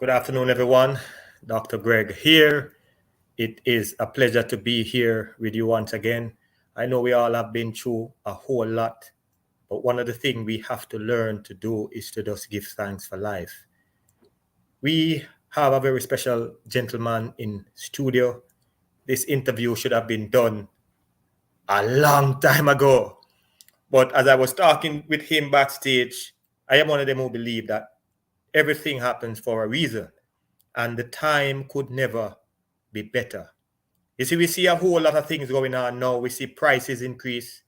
Good afternoon, everyone. Dr. Greg here. It is a pleasure to be here with you once again. I know we all have been through a whole lot, but one of the things we have to learn to do is to just give thanks for life. We have a very special gentleman in studio. This interview should have been done a long time ago. But as I was talking with him backstage, I am one of them who believe that everything happens for a reason, and the time could never be better. You see, we see a whole lot of things going on now. We see prices increase.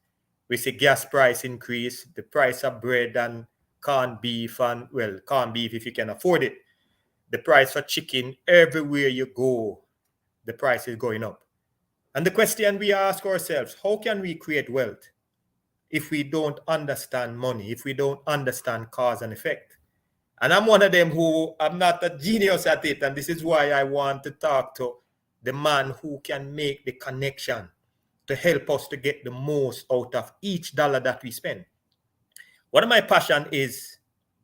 We see gas price increase, the price of bread and corned beef, and well, corned beef if you can afford it. The price for chicken, everywhere you go, the price is going up. And the question we ask ourselves, how can we create wealth if we don't understand money, if we don't understand cause and effect? And I'm one of them who, I'm not a genius at it, and this is why I want to talk to the man who can make the connection to help us to get the most out of each dollar that we spend. One of my passion is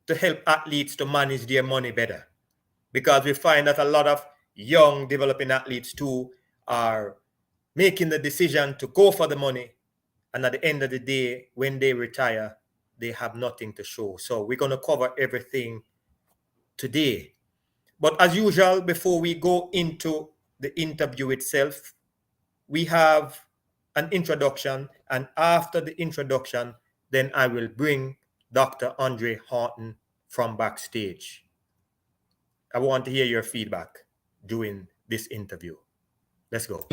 to help athletes to manage their money better, because we find that a lot of young developing athletes too are making the decision to go for the money, and at the end of the day, when they retire, they have nothing to show. So we're going to cover everything today. But as usual, before we go into the interview itself, we have an introduction, and after the introduction, then I will bring Dr. Andre Haughton from backstage. I want to hear your feedback during this interview. Let's go.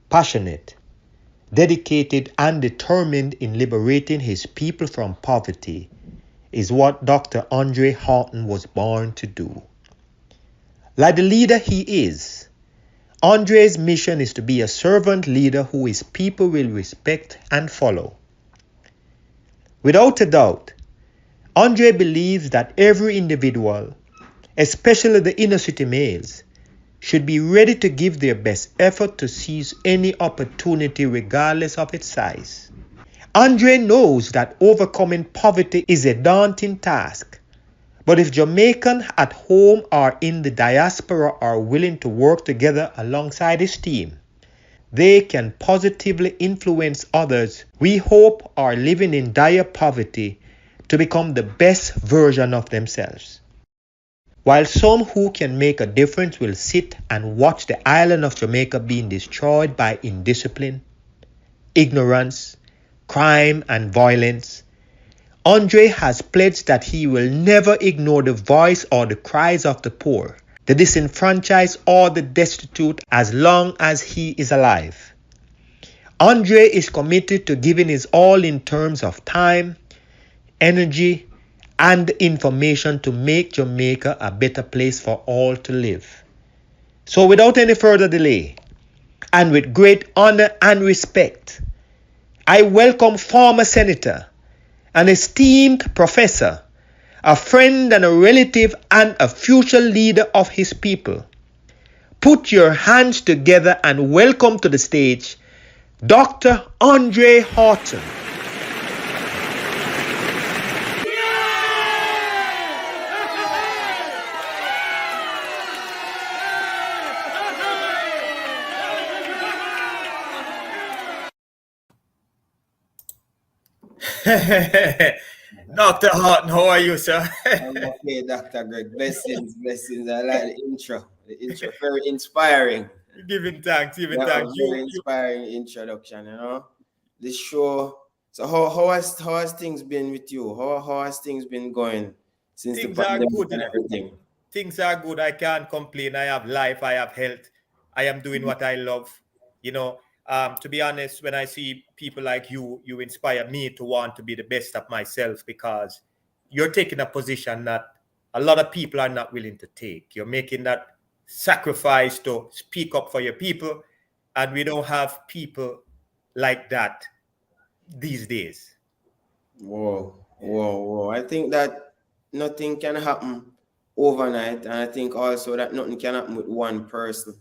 Passionate, dedicated, and determined in liberating his people from poverty is what Dr. Andre Haughton was born to do. Like the leader he is, Andre's mission is to be a servant leader who his people will respect and follow. Without a doubt, Andre believes that every individual, especially the inner city males, should be ready to give their best effort to seize any opportunity regardless of its size. Andre knows that overcoming poverty is a daunting task, but if Jamaicans at home or in the diaspora are willing to work together alongside his team, they can positively influence others we hope are living in dire poverty to become the best version of themselves. While some who can make a difference will sit and watch the island of Jamaica being destroyed by indiscipline, ignorance, crime, and violence, Andre has pledged that he will never ignore the voice or the cries of the poor, the disenfranchised, or the destitute as long as he is alive. Andre is committed to giving his all in terms of time, energy, and information to make Jamaica a better place for all to live. So without any further delay, and with great honor and respect, I welcome former senator, an esteemed professor, a friend and a relative, and a future leader of his people. Put your hands together and welcome to the stage Dr. Andre Haughton. Dr. Haughton, how are you, sir? I'm okay, Dr. Greg. Blessings, blessings. I like the intro. The intro, very inspiring. Giving thanks, giving Yeah, thanks. very inspiring introduction, you know. This show. So how has things been with you? How has things been going since Things the are pandemic good, and everything? Things are good. I can't complain. I have life. I have health. I am doing what I love. You know, to be honest, when I see people like you, you inspire me to want to be the best of myself, because you're taking a position that a lot of people are not willing to take. You're making that sacrifice to speak up for your people, and we don't have people like that these days. Whoa. I think that nothing can happen overnight, and I think also that nothing can happen with one person.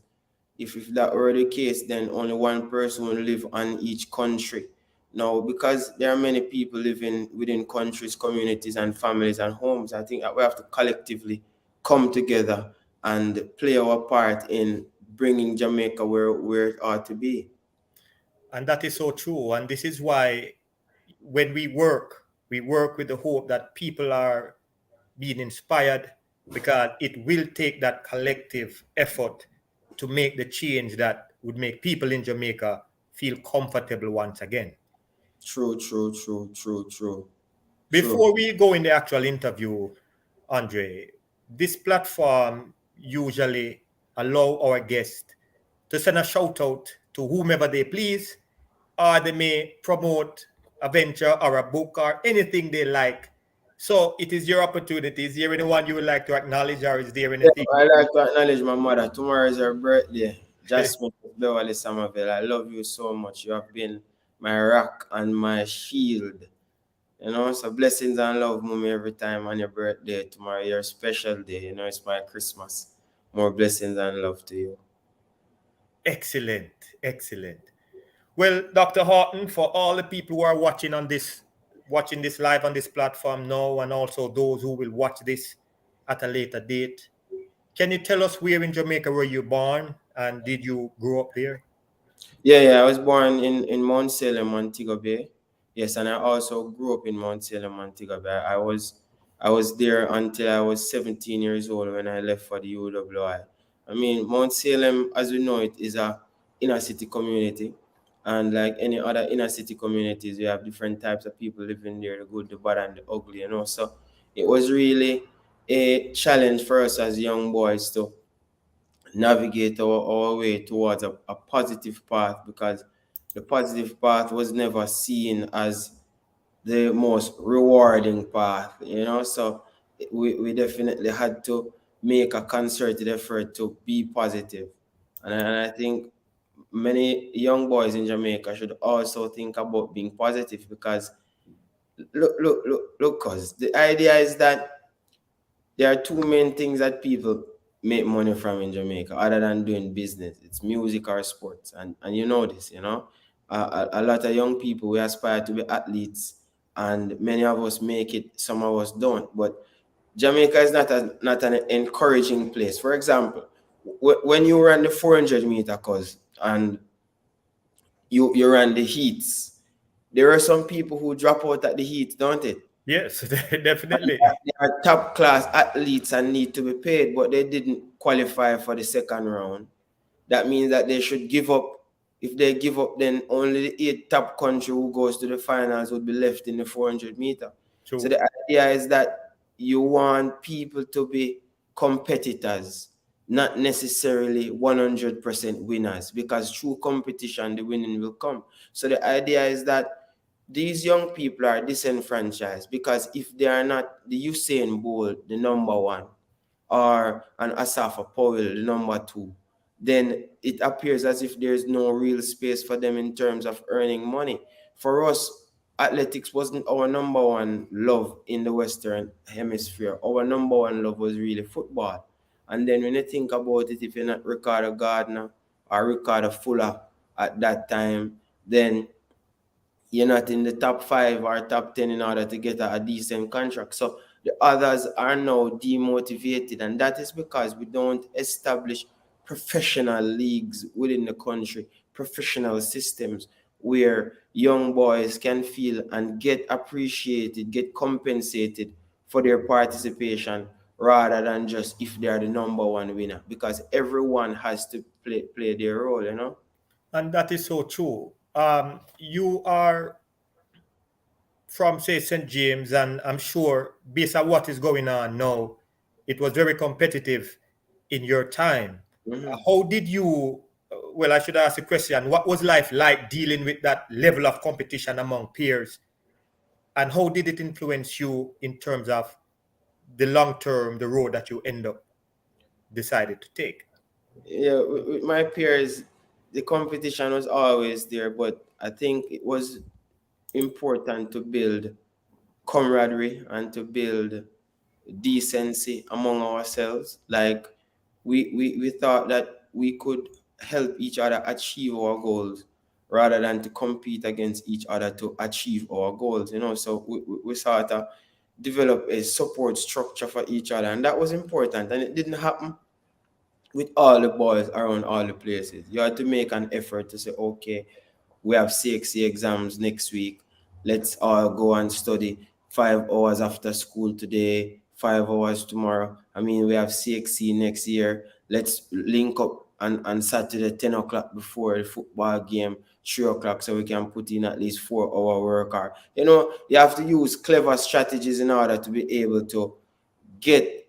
If that were the case, then only one person will live on each country. Now, because there are many people living within countries, communities, and families and homes, I think that we have to collectively come together and play our part in bringing Jamaica where it ought to be. And that is so true. And this is why when we work with the hope that people are being inspired, because it will take that collective effort to make the change that would make people in Jamaica feel comfortable once again. True, true, true, true, true, true. Before we go in the actual interview, Andre, this platform usually allow our guests to send a shout out to whomever they please, or they may promote a venture or a book or anything they like. So it is your opportunity. Is there anyone you would like to acknowledge, or is there Yeah, anything? I like to acknowledge my mother. Tomorrow is her birthday. Jasmine Beverly Somerville. I love you so much. You have been my rock and my shield. You know, so blessings and love, mommy, every time on your birthday. Tomorrow, your special day. You know, it's my Christmas. More blessings and love to you. Excellent, excellent. Well, Dr. Haughton, for all the people who are watching this live on this platform now, and also those who will watch this at a later date, can you tell us where in Jamaica were you born and did you grow up there? Yeah. I was born in Mount Salem, Montego Bay. Yes, and I also grew up in Mount Salem, Montego Bay. I was there until I was 17 years old when I left for the UWI. I mean, Mount Salem, as we know it, is a inner city community. And like any other inner city communities, you have different types of people living there, the good, the bad, and the ugly, you know. So it was really a challenge for us as young boys to navigate our way towards a positive path, because the positive path was never seen as the most rewarding path, you know. So we definitely had to make a concerted effort to be positive. And I think many young boys in Jamaica should also think about being positive, because look, cause the idea is that there are two main things that people make money from in Jamaica other than doing business. It's music or sports. And you know this, you know. A lot of young people, we aspire to be athletes, and many of us make it, some of us don't. But Jamaica is not an encouraging place. For example, when you run the 400-meter course and you run the heats, there are some people who drop out at the heat, don't it? Yes, definitely. They are top class athletes and need to be paid, but they didn't qualify for the second round. That means that they should give up. If they give up, then only the 8 top country who goes to the finals would be left in the 400-meter. So True. the idea is that you want people to be competitors, not necessarily 100% winners, because through competition, the winning will come. So the idea is that these young people are disenfranchised, because if they are not the Usain Bolt, the number one, or an Asafa Powell, the number two, then it appears as if there's no real space for them in terms of earning money. For us, athletics wasn't our number one love in the Western Hemisphere. Our number one love was really football. And then when you think about it, if you're not Ricardo Gardner or Ricardo Fuller at that time, then you're not in the top five or top 10 in order to get a decent contract. So the others are now demotivated, and that is because we don't establish professional leagues within the country, professional systems where young boys can feel and get appreciated, get compensated for their participation, rather than just if they are the number one winner, because everyone has to play their role, you know. And that is so true. You are from, say, St. James, and I'm sure, based on what is going on now, it was very competitive in your time. Mhm. How did you, well, I should ask a question. What was life like dealing with that level of competition among peers? And how did it influence you in terms of the long term, the road that you end up decided to take? Yeah, with my peers, the competition was always there, but I think it was important to build camaraderie and to build decency among ourselves. Like we thought that we could help each other achieve our goals rather than to compete against each other to achieve our goals, you know. So we sort of develop a support structure for each other, and that was important. And it didn't happen with all the boys around all the places. You had to make an effort to say, okay, we have CXC exams next week. Let's all go and study 5 hours after school today, 5 hours tomorrow. I mean, we have CXC next year. Let's link up on Saturday, 10 o'clock before the football game, 3 o'clock, so we can put in at least 4 hour work. Or, you know, you have to use clever strategies in order to be able to get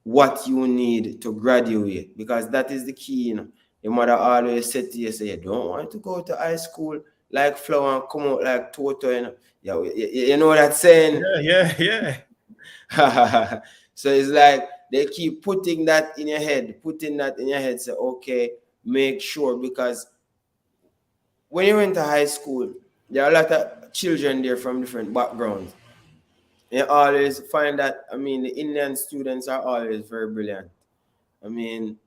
what you need to graduate, because that is the key, you know. Your mother always said to you, say, you don't want to go to high school like flower and come out like Toto, you know. Yeah, you know that saying? Yeah, yeah, yeah. So it's like they keep putting that in your head, say, okay, make sure, because when you went to high school, there are a lot of children there from different backgrounds. You always find that, I mean, the Indian students are always very brilliant. I mean,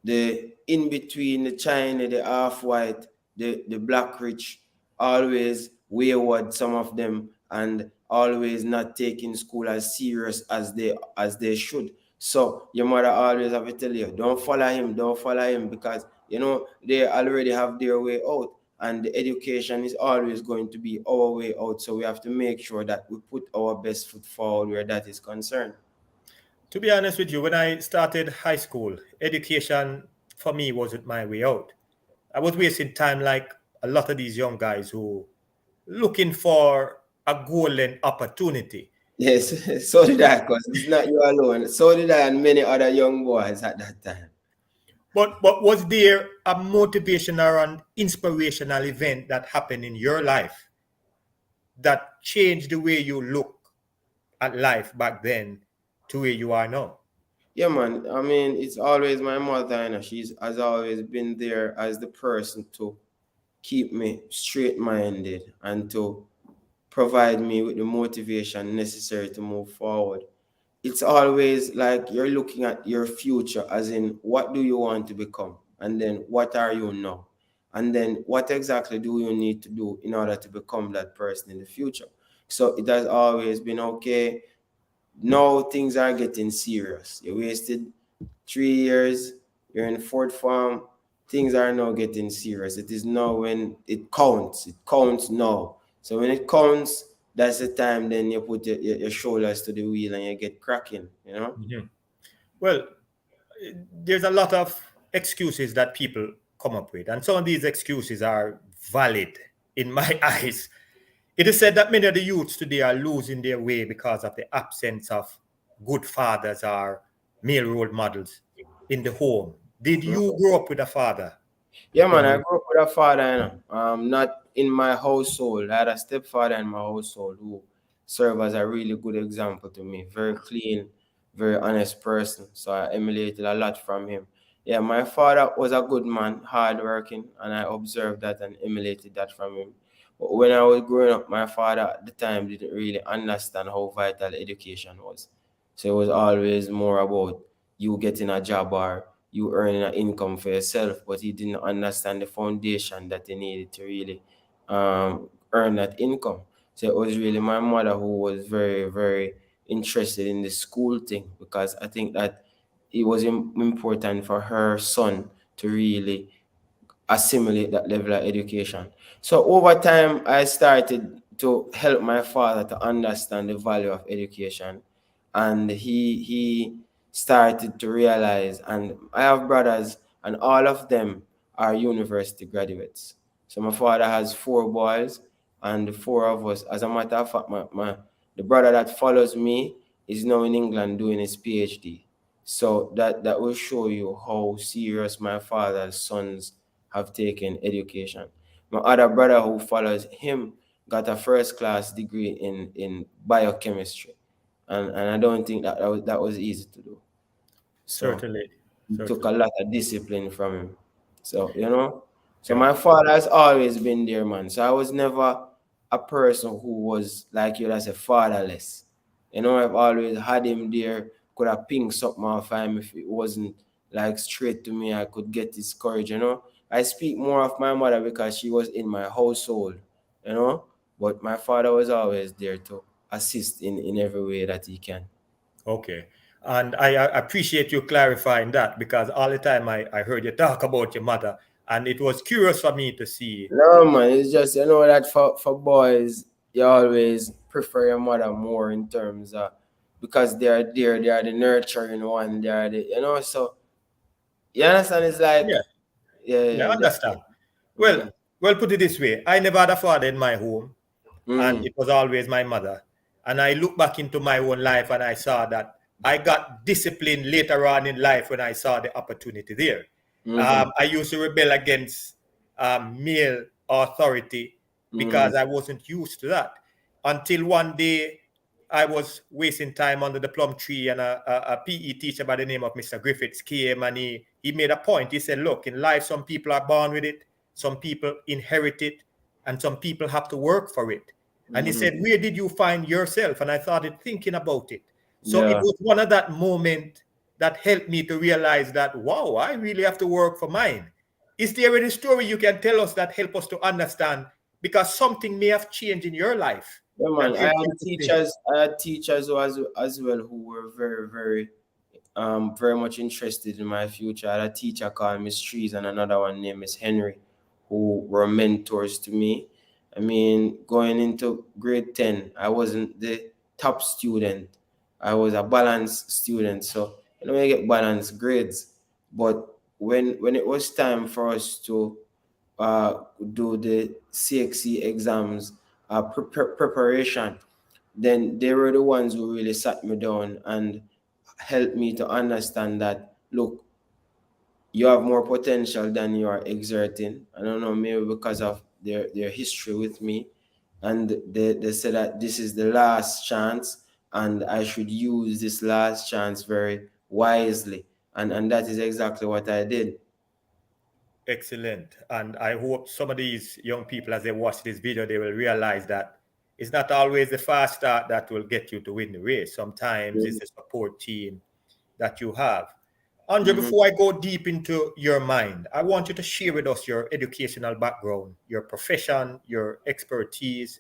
the in between, the China, the half white, the black rich, always wayward, some of them, and always not taking school as serious as they should. So your mother always have to tell you, don't follow him, because you know they already have their way out. And the education is always going to be our way out. So we have to make sure that we put our best foot forward where that is concerned. To be honest with you, when I started high school, education for me wasn't my way out. I was wasting time like a lot of these young guys who looking for a golden opportunity. Yes, so did I, because it's not you alone. So did I and many other young boys at that time. But was there a motivational or an inspirational event that happened in your life that changed the way you look at life back then to where you are now? Yeah, man. I mean, it's always my mother, you know. She's has always been there as the person to keep me straight minded and to provide me with the motivation necessary to move forward. It's always like you're looking at your future, as in what do you want to become, and then what are you now, and then what exactly do you need to do in order to become that person in the future. So it has always been okay. Now things are getting serious. You wasted 3 years, you're in fourth form, things are now getting serious. It is now when it counts. It counts now. So when it counts, that's the time then you put your shoulders to the wheel and you get cracking, you know? Mhm. Well, there's a lot of excuses that people come up with, and some of these excuses are valid in my eyes. It is said that many of the youths today are losing their way because of the absence of good fathers or male role models in the home. Did you grow up with a father Yeah, man, when I you? grew up with a father, you know, not in my household. I had a stepfather in my household who served as a really good example to me. Very clean, very honest person. So I emulated a lot from him. Yeah, my father was a good man, hardworking, and I observed that and emulated that from him. But when I was growing up, my father at the time didn't really understand how vital education was. So it was always more about you getting a job or you earning an income for yourself, but he didn't understand the foundation that he needed to really earn that income. So it was really my mother who was very, very interested in the school thing, because I think that it was important for her son to really assimilate that level of education. So over time, I started to help my father to understand the value of education, and he started to realize. And I have brothers, and all of them are university graduates. So my father has 4 boys, and the 4 of us. As a matter of fact, the brother that follows me is now in England doing his PhD. So that will show you how serious my father's sons have taken education. My other brother who follows him got a first class degree in biochemistry. And I don't think that was easy to do. So Certainly, it took a certainly. lot of discipline from him. So, you know, so Yeah, my father has always been there, man. So I was never a person who was like you, that's a fatherless. You know, I've always had him there, could have pinged something off him if it wasn't like straight to me, I could get discouraged, you know. I speak more of my mother because she was in my household, you know, but my father was always there to assist in every way that he can. Okay. And I appreciate you clarifying that because all the time I heard you talk about your mother, and it was curious for me to see. No, man, it's just, you know, that for boys, you always prefer your mother more in terms of, because they are there, they are the nurturing one, they are the, you know, so you understand? It's like, Yeah, yeah, yeah, yeah, I understand. Well, mm-hmm, well, put it this way: I never had a father in my home, and mm-hmm, it was always my mother. And I look back into my own life, and I saw that I got disciplined later on in life when I saw the opportunity there. mm-hmm, I used to rebel against male authority mm-hmm, because I wasn't used to that. Until one day, I was wasting time under the plum tree, and a PE teacher by the name of Mr. Griffiths came, and he made a point. He said, "Look, in life, some people are born with it, some people inherit it, and some people have to work for it." And he mm-hmm. said, "Where did you find yourself?" And I started thinking about it. So it Yeah. was one of that moment that helped me to realize that, wow, I really have to work for mine. Is there any story you can tell us that help us to understand? Because something may have changed in your life Yeah, man. that helps you to think. I had teachers who as well who were very very much interested in my future. I had a teacher called Miss Trees and another one named Miss Henry, who were mentors to me. I mean, going into grade 10, I wasn't the top student. I was a balanced student. So you know, I get balanced grades. But when it was time for us to do the CXC exams preparation, then they were the ones who really sat me down and helped me to understand that, look, you have more potential than you are exerting. I don't know, maybe because of their history with me. And they said that this is the last chance and I should use this last chance very wisely. And that is exactly what I did. Excellent. And I hope some of these young people, as they watch this video, they will realize that it's not always the fast start that will get you to win the race. Sometimes it's the support team that you have. Andre, Mm-hmm. before I go deep into your mind, I want you to share with us your educational background, your profession, your expertise,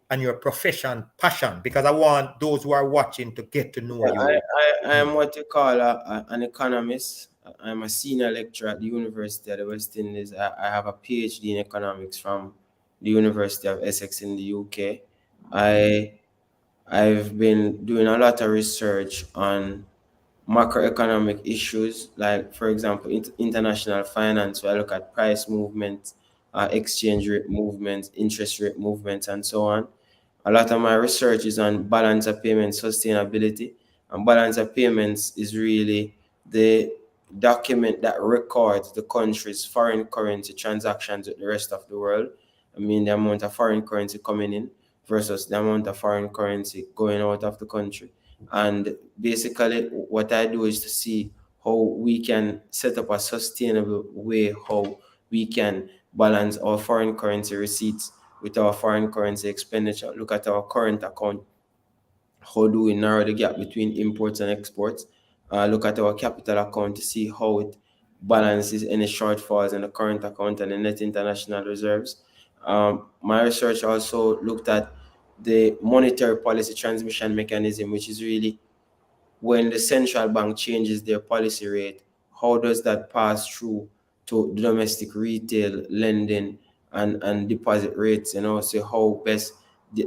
and your profession passion, because I want those who are watching to get to know Yeah, you. I am what you call an economist. I'm a senior lecturer at the University of the West Indies. I have a PhD in economics from the University of Essex in the UK. I I've been doing a lot of research on macroeconomic issues, like for example, international finance, where I look at price movements, exchange rate movements, interest rate movements, and so on. A lot of my research is on balance of payment sustainability, and balance of payments is really the document that records the country's foreign currency transactions with the rest of the world. I mean, the amount of foreign currency coming in versus the amount of foreign currency going out of the country. And basically, what I do is to see how we can set up a sustainable way how we can balance our foreign currency receipts with our foreign currency expenditure. Look at our current account. How do we narrow the gap between imports and exports? Look at our capital account to see how it balances any shortfalls in the current account and the net international reserves. My research also looked at the monetary policy transmission mechanism, which is really when the central bank changes their policy rate, how does that pass through to domestic retail lending and deposit rates, you know, so how best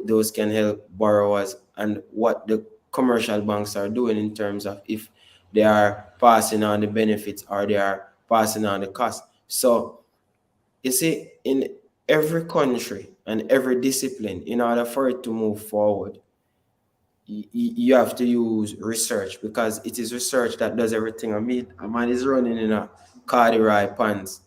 those can help borrowers and what the commercial banks are doing in terms of if they are passing on the benefits or they are passing on the cost. So you see, in every country and every discipline, in order for it to move forward, you have to use research because it is research that does everything. I mean, a man is running in a corduroy pants,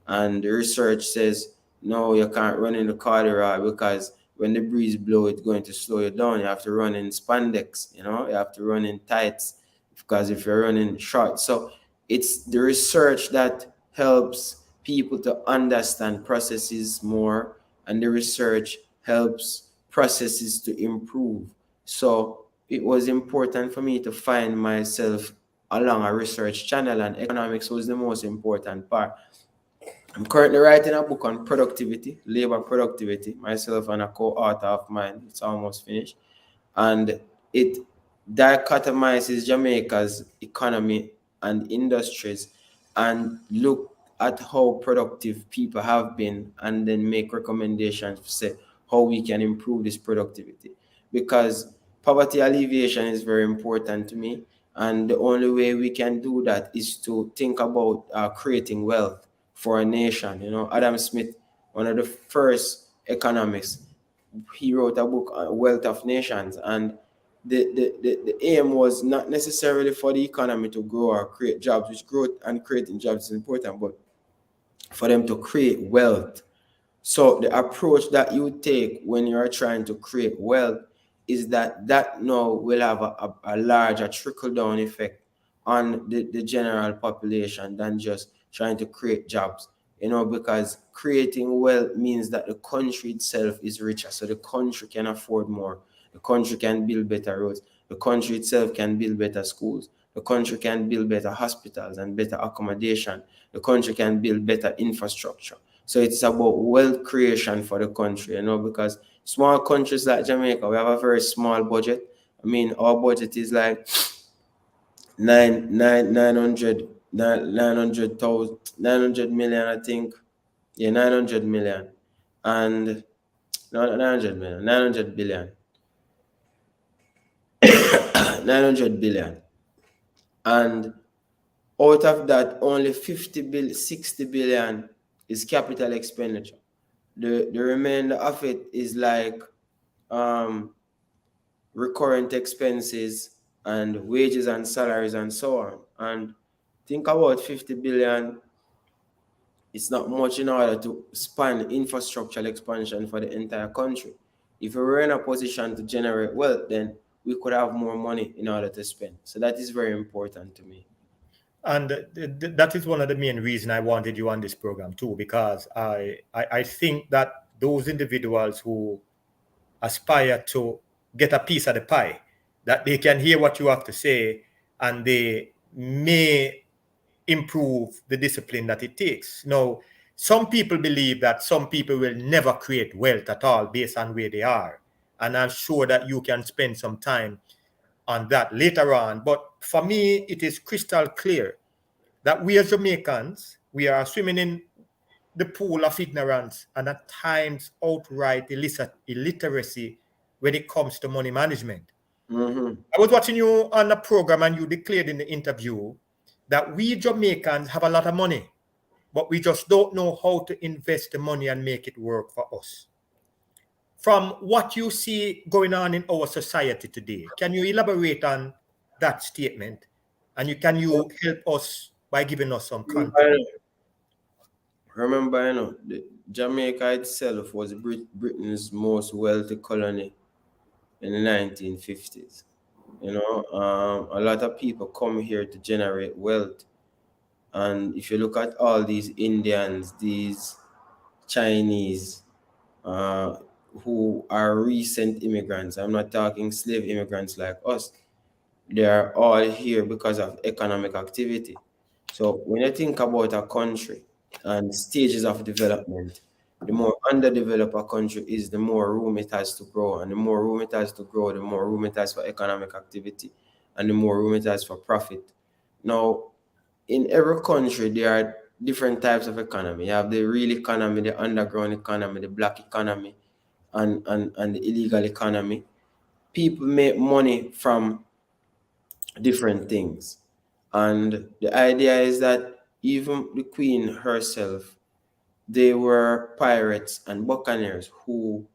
and the research says, no, you can't run in the corduroy because when the breeze blow, it's going to slow you down. You have to run in spandex, you know, you have to run in tights because if you're running short. So it's the research that helps people to understand processes more, and the research helps processes to improve. So it was important for me to find myself along a research channel, and economics was the most important part. I'm currently writing a book on productivity, labor productivity, myself and a co-author of mine. It's almost finished. And it dichotomizes Jamaica's economy and industries and look at how productive people have been and then make recommendations to say how we can improve this productivity. Because poverty alleviation is very important to me. And the only way we can do that is to think about creating wealth for a nation. You know, Adam Smith, one of the first economists, he wrote a book, Wealth of Nations, and the aim was not necessarily for the economy to grow or create jobs, which growth and creating jobs is important, but for them to create wealth. So the approach that you take when you're trying to create wealth is that now will have a larger trickle down effect on the general population than just trying to create jobs. You know, because creating wealth means that the country itself is richer, so the country can afford more. The country can build better roads. The country itself can build better schools. The country can build better hospitals and better accommodation. The country can build better infrastructure. So it's about wealth creation for the country, you know, because small countries like Jamaica, we have a very small budget. I mean, our budget is like 900 million, I think. Yeah, 900 million. And no, 900 million, 900 billion, 900 billion. And out of that, only 50 billion, 60 billion is capital expenditure. The remainder of it is like um, recurrent expenses and wages and salaries and so on. And think about 50 billion, it's not much in order to span infrastructural expansion for the entire country. If we were in a position to generate wealth, then we could have more money in order to spend. So that is very important to me. And that is one of the main reasons I wanted you on this program too, because I think that those individuals who aspire to get a piece of the pie, that they can hear what you have to say and they may improve the discipline that it takes. Now, some people believe that some people will never create wealth at all based on where they are. And I'm sure that you can spend some time on that later on. But for me, it is crystal clear that we as Jamaicans, we are swimming in the pool of ignorance and at times outright illiteracy when it comes to money management. Mm-hmm. I was watching you on the program and you declared in the interview that we Jamaicans have a lot of money, but we just don't know how to invest the money and make it work for us. From what you see going on in our society today, can you elaborate on that statement? And can you help us by giving us some context? Remember, Jamaica itself was Britain's most wealthy colony in the 1950s. A lot of people come here to generate wealth. And if you look at all these Indians, these Chinese, uh, who are recent immigrants, I'm not talking slave immigrants like us, they are all here because of economic activity. So when you think about a country and stages of development, the more underdeveloped a country is, the more room it has to grow. And the more room it has to grow, the more room it has for economic activity and the more room it has for profit. Now, in every country, there are different types of economy. You have the real economy, the underground economy, the black economy, and the illegal economy. People make money from different things. And the idea is that even the queen herself, they were pirates and buccaneers who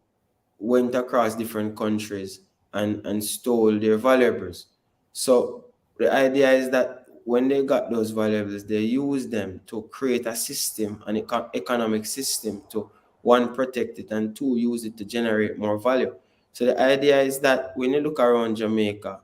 went across different countries and stole their valuables. So the idea is that when they got those valuables, they used them to create a system, an economic system to one, protect it, and two, use it to generate more value. So the idea is that when you look around Jamaica,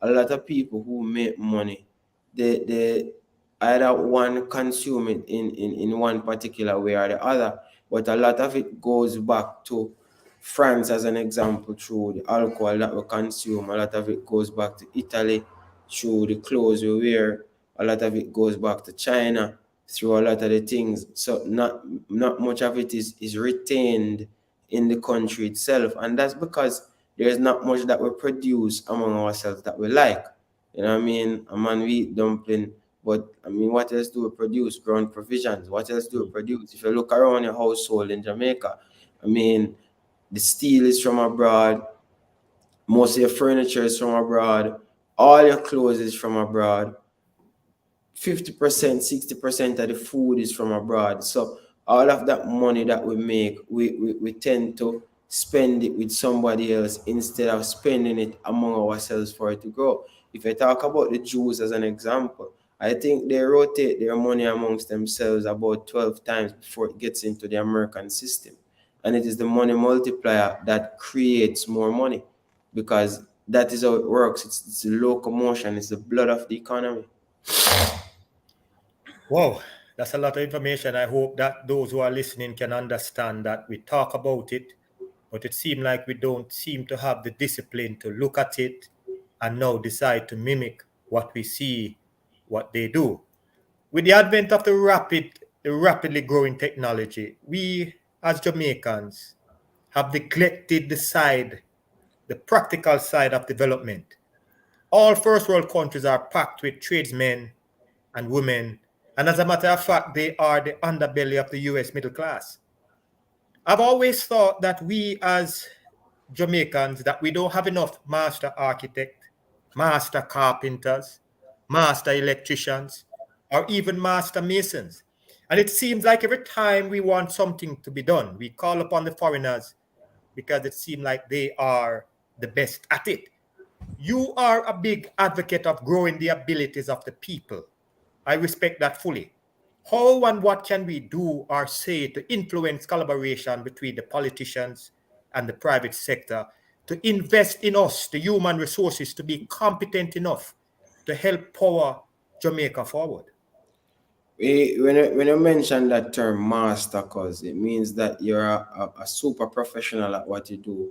a lot of people who make money, they either one consume it in one particular way or the other, but a lot of it goes back to France as an example through the alcohol that we consume. A lot of it goes back to Italy through the clothes we wear. A lot of it goes back to China through a lot of the things. So not much of it is retained in the country itself. And that's because there's not much that we produce among ourselves that we like. You know what I mean? A man we eat dumpling, but I mean, what else do we produce? Ground provisions. What else do we produce? If you look around your household in Jamaica, I mean, the steel is from abroad, most of your furniture is from abroad, all your clothes is from abroad, 50%, 60% of the food is from abroad. So all of that money that we make, we tend to spend it with somebody else instead of spending it among ourselves for it to grow. If I talk about the Jews as an example, I think they rotate their money amongst themselves about 12 times before it gets into the American system. And it is the money multiplier that creates more money, because that is how it works. It's the locomotion, it's the blood of the economy. Wow, that's a lot of information. I hope that those who are listening can understand that we talk about it, but it seems like we don't seem to have the discipline to look at it and now decide to mimic what we see, what they do. With the advent of the rapidly growing technology, we as Jamaicans have neglected the practical side of development. All first world countries are packed with tradesmen and women, and as a matter of fact, they are the underbelly of the US middle class. I've always thought that we as Jamaicans, that we don't have enough master architect, master carpenters, master electricians, or even master masons. And it seems like every time we want something to be done, we call upon the foreigners because it seems like they are the best at it. You are a big advocate of growing the abilities of the people. I respect that fully. How and what can we do or say to influence collaboration between the politicians and the private sector to invest in us, the human resources, to be competent enough to help power Jamaica forward? When you mention that term master, cause it means that you're a super professional at what you do.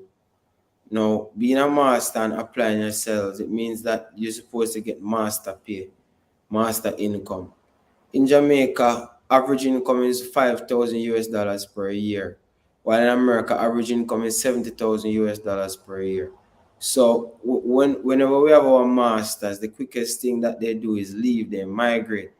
Now, being a master and applying yourselves, it means that you're supposed to get master pay, master income. In Jamaica, average income is 5,000 US dollars per year, while in America, average income is 70,000 US dollars per year. So whenever we have our masters, the quickest thing that they do is leave, they migrate.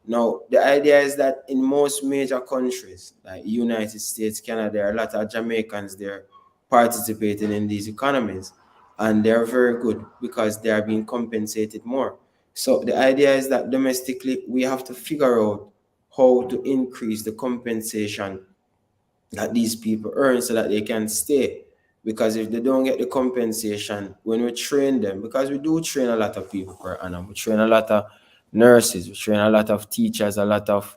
Now, the idea is that in most major countries, like United States, Canada, there are a lot of Jamaicans there participating in these economies, and they're very good because they are being compensated more. So the idea is that domestically, we have to figure out how to increase the compensation that these people earn so that they can stay. Because if they don't get the compensation, when we train them, because we do train a lot of people per annum, we train a lot of nurses, we train a lot of teachers, a lot of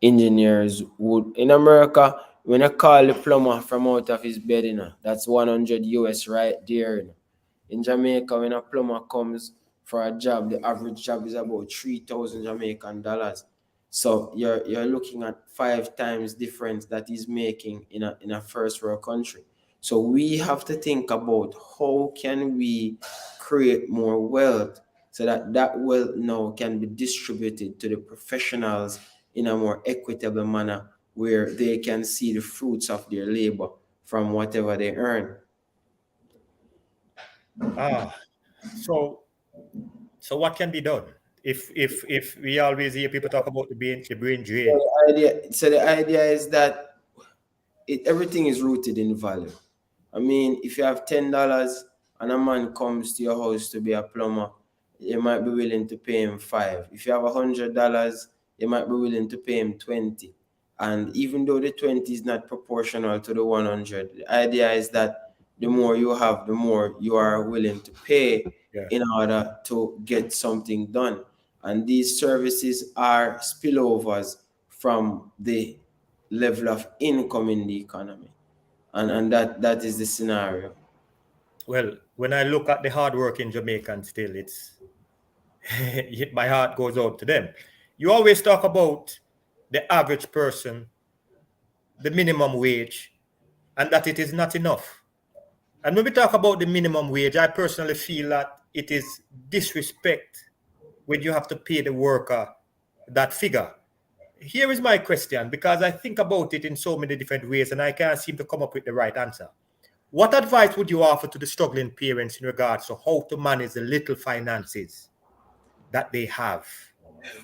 engineers. Would in America, when I call the plumber from out of his bed, that's 100 US right there. In Jamaica, when a plumber comes for a job, the average job is about 3,000 Jamaican dollars. So you're looking at 5 times difference that he's making in a first world country. So we have to think about how can we create more wealth so that that wealth now can be distributed to the professionals in a more equitable manner where they can see the fruits of their labor from whatever they earn. Ah, so so what can be done? If we always hear people talk about the brain drain. So the idea is that everything is rooted in value. I mean, if you have $10 and a man comes to your house to be a plumber, you might be willing to pay him five. If you have $100, you might be willing to pay him 20. And even though the 20 is not proportional to the 100, the idea is that the more you have, the more you are willing to pay Yeah. in order to get something done. And these services are spillovers from the level of income in the economy. And that is the scenario. Well, when I look at the hardworking Jamaicans still, it's my heart goes out to them. You always talk about the average person, the minimum wage, and that it is not enough. And when we talk about the minimum wage, I personally feel that it is disrespect when you have to pay the worker that figure. Here is my question, because I think about it in so many different ways and I can't seem to come up with the right answer. What advice would you offer to the struggling parents in regards to how to manage the little finances that they have?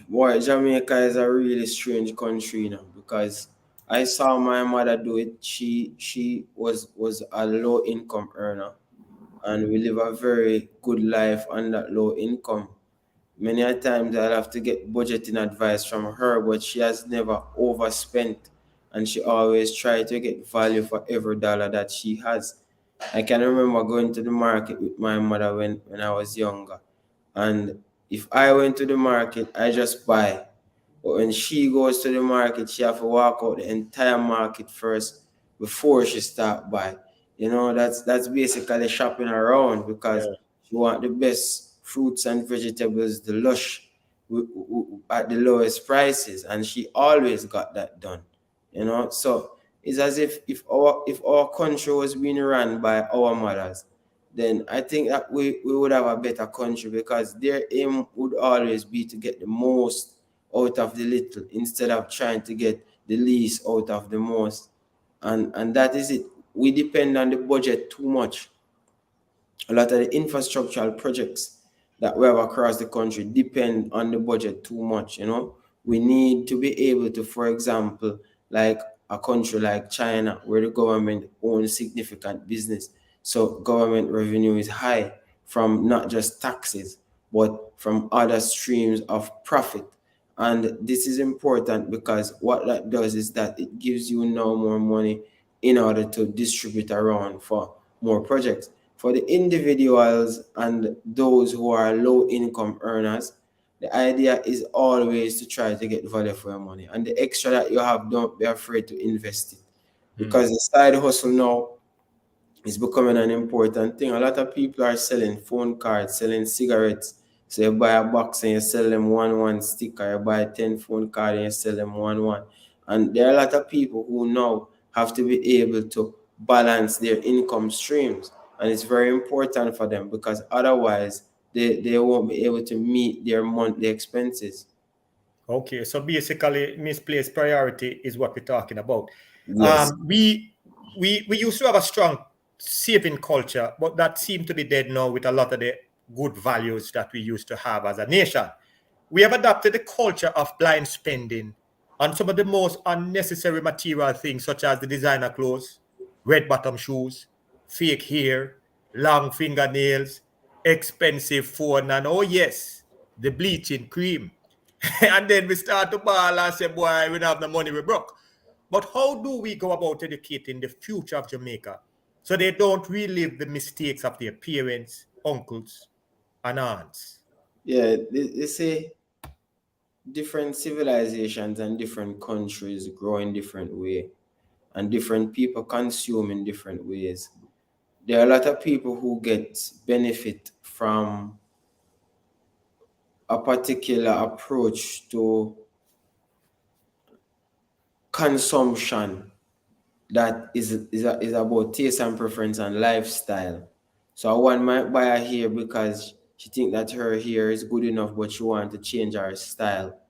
Boy, Jamaica is a really strange country, because I saw my mother do it. She was a low income earner, and we live a very good life on that low income. Many a times I'll have to get budgeting advice from her, but she has never overspent, and she always try to get value for every dollar that she has. I can remember going to the market with my mother when I was younger, and if I went to the market, I just buy. But when she goes to the market, she have to walk out the entire market first before she start buy. That's basically shopping around, because Yeah. she want the best fruits and vegetables, the lush, at the lowest prices, and she always got that done. So it's as if our country was being run by our mothers, then I think that we would have a better country, because their aim would always be to get the most out of the little instead of trying to get the least out of the most. And that is it. We depend on the budget too much. A lot of the infrastructural projects that we have across the country depend on the budget too much. We need to be able to, for example, like a country like China, where the government owns significant business, so government revenue is high from not just taxes but from other streams of profit. And this is important, because what that does is that it gives you now more money in order to distribute around for more projects. For the individuals and those who are low income earners, the idea is always to try to get value for your money. And the extra that you have, don't be afraid to invest it. Hmm. Because the side hustle now is becoming an important thing. A lot of people are selling phone cards, selling cigarettes. So you buy a box and you sell them one sticker. You buy 10 phone card and you sell them one. And there are a lot of people who now have to be able to balance their income streams. And it's very important for them, because otherwise they won't be able to meet their monthly expenses. Okay, so basically, misplaced priority is what we're talking about. Yes. We used to have a strong saving culture, but that seemed to be dead now with a lot of the good values that we used to have as a nation. We have adopted the culture of blind spending on some of the most unnecessary material things, such as the designer clothes, red bottom shoes, fake hair, long fingernails, expensive phone, and oh yes, the bleaching cream. And then we start to ball and say, boy, we don't have the money, we broke. But how do we go about educating the future of Jamaica so they don't relive the mistakes of their parents, uncles, and aunts? Yeah, they say different civilizations and different countries grow in different way, and different people consume in different ways. There are a lot of people who get benefit from a particular approach to consumption that is about taste and preference and lifestyle. So one might buy her hair because she think that her hair is good enough, but she want to change her style.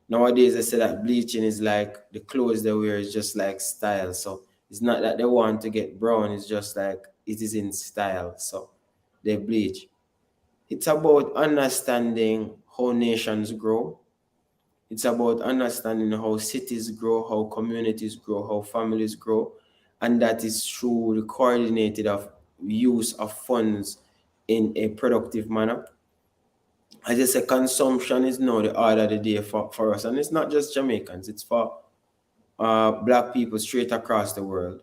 Nowadays, they say that bleaching is like the clothes they wear is just like style. So it's not that they want to get brown, it's just like it is in style. So they bleach. It's about understanding how nations grow. It's about understanding how cities grow, how communities grow, how families grow. And that is through the coordinated of use of funds in a productive manner. As I say, consumption is now the order of the day for us. And it's not just Jamaicans, it's for black people straight across the world.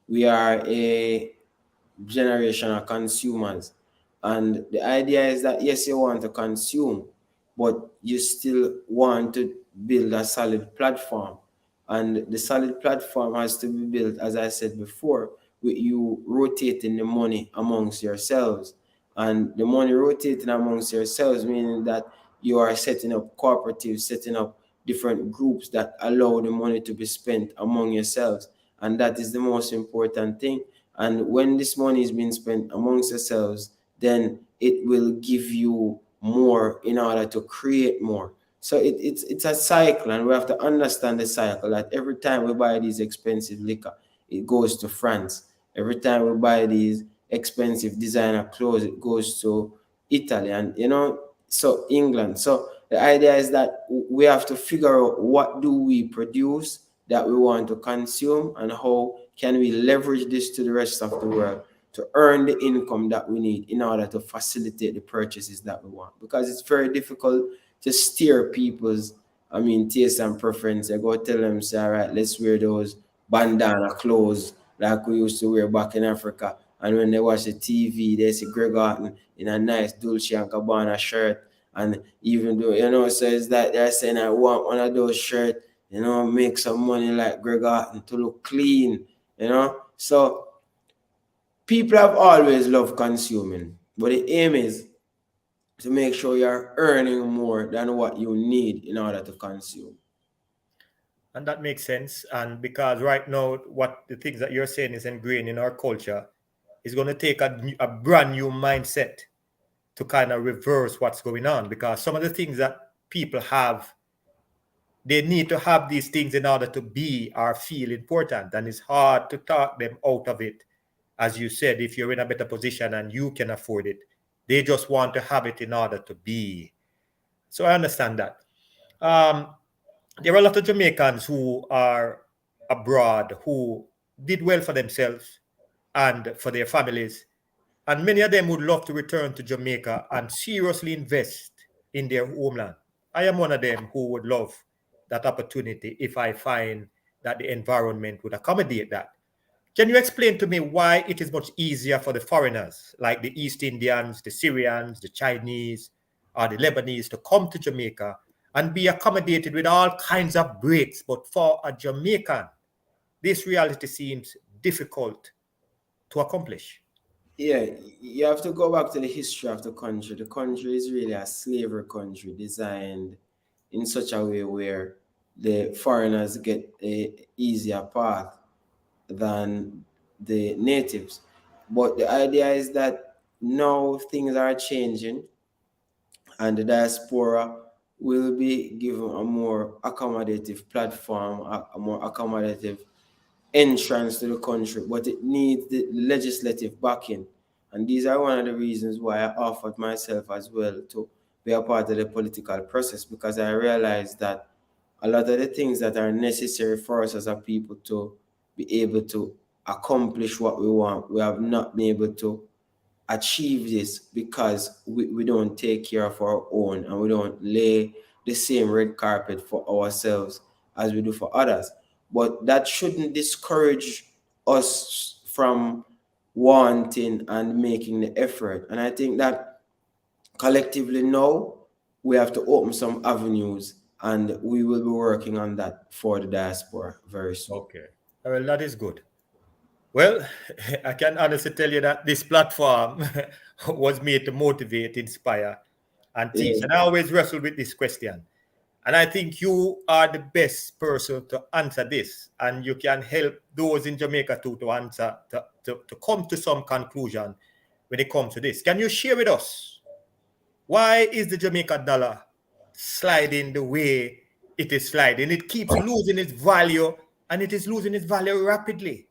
We are a generation of consumers. And the idea is that, yes, you want to consume, but you still want to build a solid platform. And the solid platform has to be built, as I said before, with you rotating the money amongst yourselves. And the money rotating amongst yourselves, meaning that you are setting up cooperatives, setting up different groups that allow the money to be spent among yourselves. And that is the most important thing, And when this money is being spent amongst yourselves, then it will give you more in order to create more. So it's a cycle, and we have to understand the cycle that every time we buy these expensive liquor, it goes to France. Every time we buy these expensive designer clothes, it goes to Italy, and so England. So the idea is that we have to figure out what do we produce that we want to consume, and how can we leverage this to the rest of the world to earn the income that we need in order to facilitate the purchases that we want. Because it's very difficult to steer people's, taste and preference. I go tell them, say, all right, let's wear those bandana clothes like we used to wear back in Africa. And when they watch the TV, they see Greg Haughton in a nice Dolce and Gabbana shirt. And even though, so it's like they're saying, I want one of those shirts, make some money like Greg Haughton to look clean, So people have always loved consuming, but the aim is to make sure you're earning more than what you need in order to consume. And that makes sense. And because right now, what the things that you're saying is ingrained in our culture, is going to take a brand new mindset to kind of reverse what's going on. Because some of the things that people have, they need to have these things in order to be or feel important. And it's hard to talk them out of it. As you said, if you're in a better position and you can afford it, they just want to have it in order to be. So I understand that. There are a lot of Jamaicans who are abroad who did well for themselves and for their families. And many of them would love to return to Jamaica and seriously invest in their homeland. I am one of them who would love that opportunity if I find that the environment would accommodate that. Can you explain to me why it is much easier for the foreigners, like the East Indians, the Syrians, the Chinese, or the Lebanese, to come to Jamaica and be accommodated with all kinds of breaks? But for a Jamaican, this reality seems difficult to accomplish. Yeah, you have to go back to the history of the country. The country is really a slavery country designed in such a way where the foreigners get a easier path than the natives. But the idea is that now things are changing, and the diaspora will be given a more accommodative platform, a more accommodative entrance to the country, but it needs the legislative backing. And these are one of the reasons why I offered myself as well to be a part of the political process, because I realized that a lot of the things that are necessary for us as a people to be able to accomplish what we want, we have not been able to achieve this because we don't take care of our own, and we don't lay the same red carpet for ourselves as we do for others. But that shouldn't discourage us from wanting and making the effort. And I think that collectively now we have to open some avenues, and we will be working on that for the diaspora very soon. Okay. Well, that is good. Well, I can honestly tell you that this platform was made to motivate, inspire, and teach. Yeah. And I always wrestle with this question. And I think you are the best person to answer this. And you can help those in Jamaica too to answer, to come to some conclusion when it comes to this. Can you share with us why is the Jamaica dollar sliding the way it is sliding? It keeps losing its value, and it is losing its value rapidly.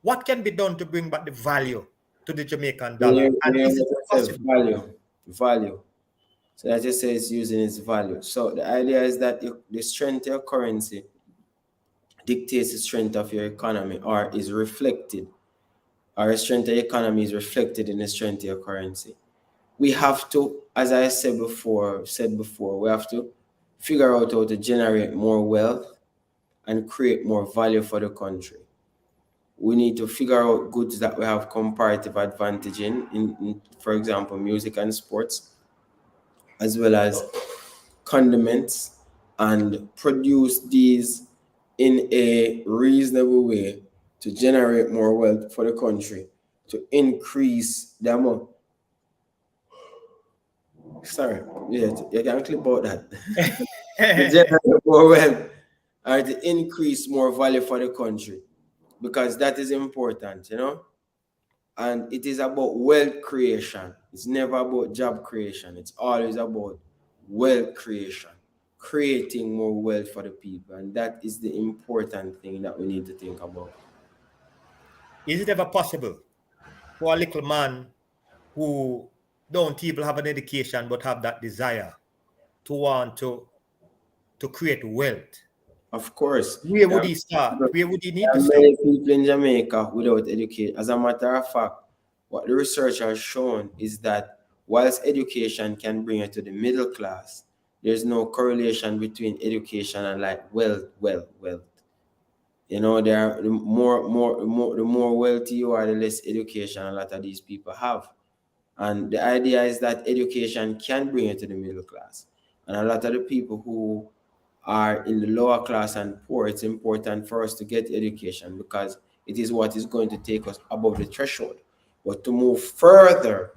What can be done to bring back the value to the Jamaican When dollar? you, And when you is it look at the possible? value. So that just says using its value. So the idea is that the strength of your currency dictates the strength of your economy, or is reflected, or the strength of the economy is reflected in the strength of your currency. We have to, as I said before, we have to figure out how to generate more wealth and create more value for the country. We need to figure out goods that we have comparative advantage in, for example, music and sports, as well as condiments, and produce these in a reasonable way to generate more wealth for the country, to increase the amount. Sorry, yeah, you can clip out that. To generate more wealth, or to increase more value for the country, because that is important, And it is about wealth creation. It's never about job creation. It's always about wealth creation, creating more wealth for the people. And that is the important thing that we need to think about. Is it ever possible for a little man who don't even have an education but have that desire to want to create wealth? Of course, Where there would are, he start? there Where would he need to are start? many people in Jamaica without education. As a matter of fact, what the research has shown is that whilst education can bring you to the middle class, there's no correlation between education and like wealth. You know, there are the more wealthy you are, the less education a lot of these people have. And the idea is that education can bring you to the middle class. And a lot of the people who are in the lower class and poor, it's important for us to get education because it is what is going to take us above the threshold. But to move further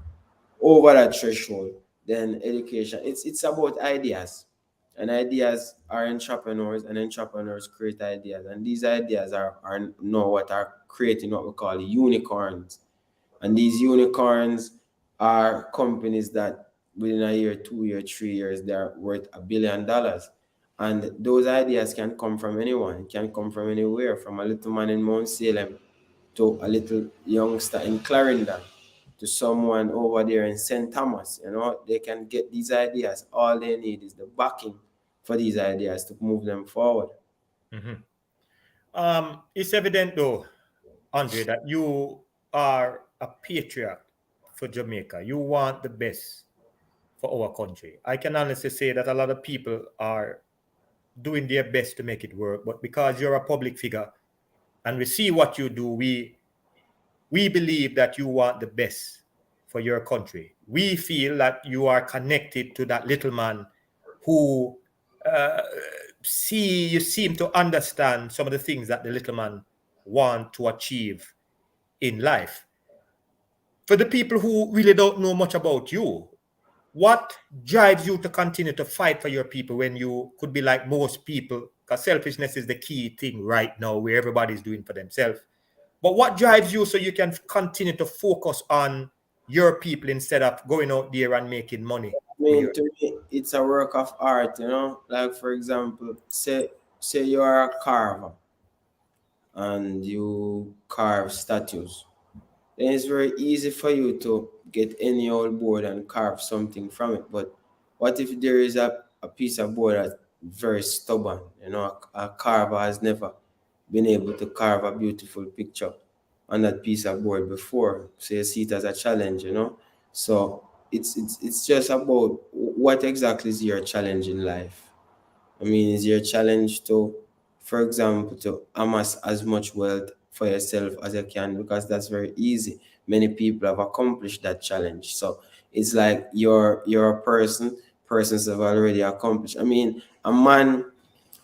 over that threshold, then education, it's about ideas. And ideas are entrepreneurs, and entrepreneurs create ideas. And these ideas are now what are creating what we call unicorns. And these unicorns are companies that within a year, 2 year, 3 years, they're worth $1 billion. And those ideas can come from anyone. It can come from anywhere, from a little man in Mount Salem to a little youngster in Clarendon to someone over there in St. Thomas. You know, they can get these ideas. All they need is the backing for these ideas to move them forward. Mhm. It's evident though, Andre, that you are a patriot for Jamaica. You want the best for our country. I can honestly say that a lot of people are doing their best to make it work, but because you're a public figure and we see what you do, we believe that you want the best for your country. We feel that you are connected to that little man who uh, you seem to understand some of the things that the little man want to achieve in life. For the people who really don't know much about you, what drives you to continue to fight for your people when you could be like most people? Because selfishness is the key thing right now, where everybody's doing for themselves. But what drives you so you can continue to focus on your people instead of going out there and making money I with mean, your? to me, it's a work of art, you know. Like for example, say you are a carver and you carve statues. Then it's very easy for you to get any old board and carve something from it. But what if there is a piece of board that's very stubborn? You know, a carver has never been able to carve a beautiful picture on that piece of board before. So you see it as a challenge, you know. So it's just about what exactly is your challenge in life. I mean, is your challenge to, for example, to amass as much wealth for yourself as you can, because that's very easy. Many people have accomplished that challenge. So it's like you're a persons have already accomplished. I mean, a man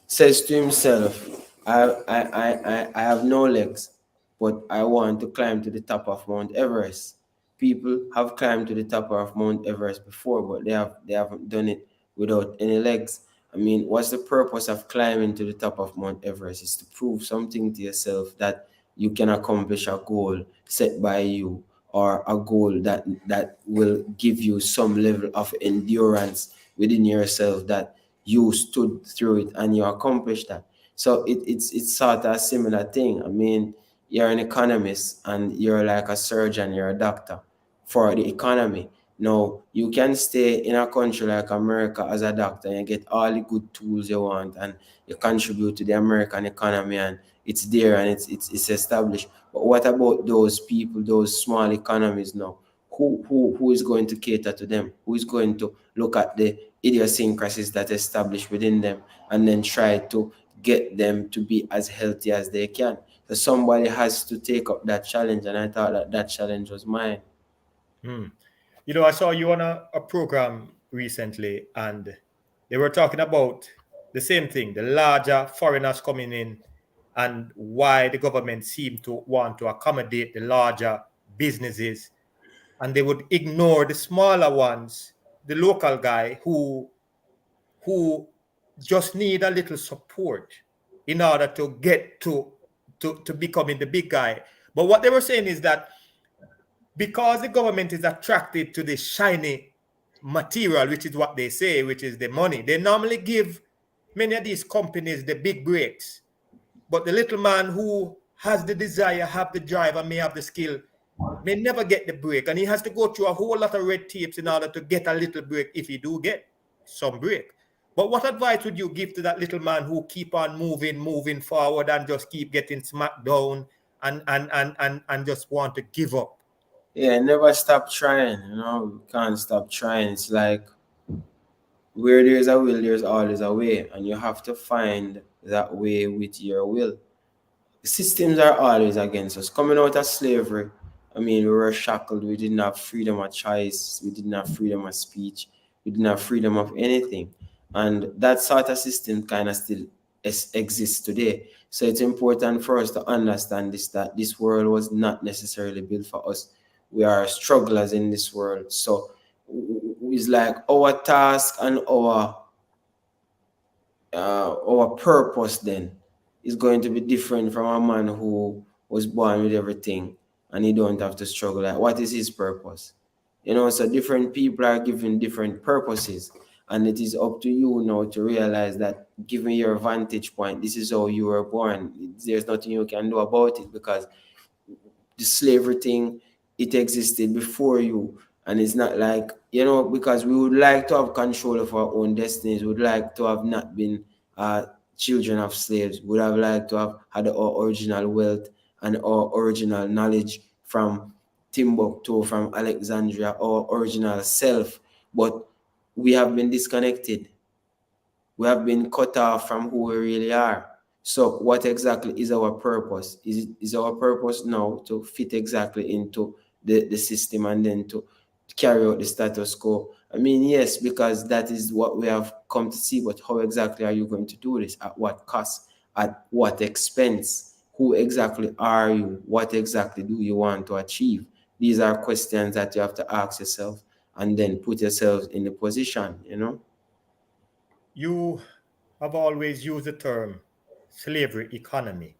says to himself, I have no legs, but I want to climb to the top of Mount Everest. People have climbed to the top of Mount Everest before, but they haven't done it without any legs. I mean, what's the purpose of climbing to the top of Mount Everest? Is to prove something to yourself that you can accomplish a goal set by you, or a goal that will give you some level of endurance within yourself, that you stood through it and you accomplished that. So it's sort of a similar thing. I mean, you're an economist and you're like a surgeon, you're a doctor for the economy. Now, you can stay in a country like America as a doctor and you get all the good tools you want and you contribute to the American economy, and it's there and it's established. But what about those people, those small economies now? Who is going to cater to them? Who is going to look at the idiosyncrasies that establish within them and then try to get them to be as healthy as they can? So somebody has to take up that challenge, and I thought that that challenge was mine. Hmm. You know, I saw you on a program recently, and they were talking about the same thing, the larger foreigners coming in and why the government seemed to want to accommodate the larger businesses, and they would ignore the smaller ones, the local guy who just need a little support in order to get to becoming the big guy. But what they were saying is that because the government is attracted to the shiny material, which is what they say, which is the money, they normally give many of these companies the big breaks. But the little man who has the desire, have the drive, and may have the skill, may never get the break. And he has to go through a whole lot of red tapes in order to get a little break, if he do get some break. But what advice would you give to that little man who keep on moving forward and just keep getting smacked down and just want to give up? Yeah, never stop trying. You can't stop trying. It's like where there's a will, there's always a way, and you have to find that way with your will. Systems are always against us. Coming out of slavery, I mean, we were shackled. We didn't have freedom of choice. We didn't have freedom of speech. We didn't have freedom of anything. And that sort of system kind of still exists today. So it's important for us to understand this, that this world was not necessarily built for us. We are strugglers in this world. So it's like our task and our purpose then is going to be different from a man who was born with everything and he don't have to struggle. Like, what is his purpose? So different people are given different purposes, and it is up to you now to realize that given your vantage point, this is how you were born. There's nothing you can do about it, because the slavery thing, it existed before you. And it's not like, because we would like to have control of our own destinies. We would like to have not been children of slaves. We would have liked to have had our original wealth and our original knowledge from Timbuktu, from Alexandria, our original self. But we have been disconnected. We have been cut off from who we really are. So what exactly is our purpose? Is our purpose now to fit exactly into the system and then to carry out the status quo? I mean, yes, because that is what we have come to see, but how exactly are you going to do this? At what cost? At what expense? Who exactly are you? What exactly do you want to achieve? These are questions that you have to ask yourself and then put yourself in the position. You have always used the term slavery economy.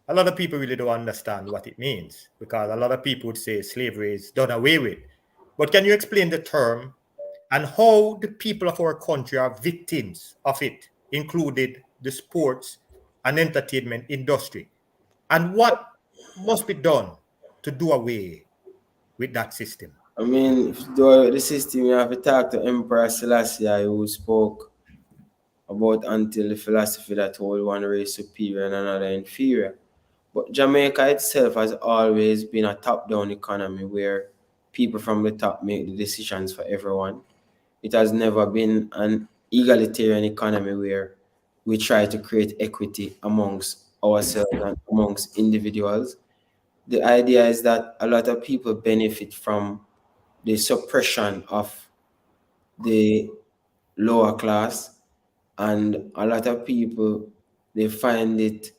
A lot of people really don't understand what it means, because a lot of people would say slavery is done away with. But can you explain the term and how the people of our country are victims of it, including the sports and entertainment industry? And what must be done to do away with that system? I mean, if you do the system, you have to talk to Emperor Selassie, who spoke about until the philosophy that hold one race superior and another inferior. But Jamaica itself has always been a top-down economy where people from the top make the decisions for everyone. It has never been an egalitarian economy where we try to create equity amongst ourselves and amongst individuals. The idea is that a lot of people benefit from the suppression of the lower class, and a lot of people, they find it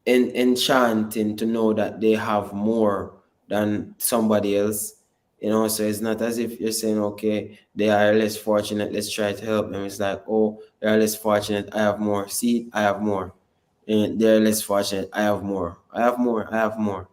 enchanting to know that they have more than somebody else. So it's not as if you're saying, okay, they are less fortunate, let's try to help them. It's like, oh, they are less fortunate, I have more. See, I have more. And they're less fortunate, I have more. I have more, I have more.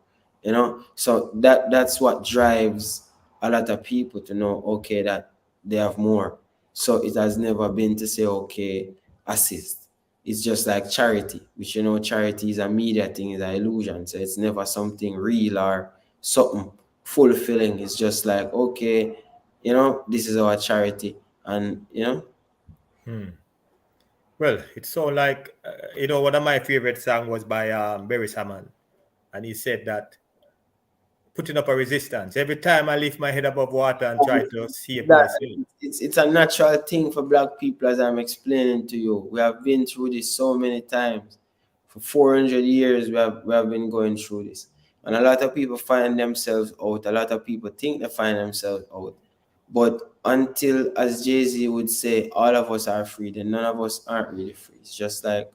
So that's what drives a lot of people to know, okay, that they have more. So it has never been to say, okay, assist. It's just like charity, which charity is a media thing, is an illusion. So it's never something real or something fulfilling. It's just like, okay, this is our charity. And Well, it's so like, one of my favorite songs was by Barry Salmon. And he said that putting up a resistance. Every time I lift my head above water and try to save that myself. it's a natural thing for black people, as I'm explaining to you. We have been through this so many times. For 400 years, we have been going through this. And a lot of people find themselves out. A lot of people think they find themselves out. But until, as Jay-Z would say, all of us are free, then none of us aren't really free. It's just like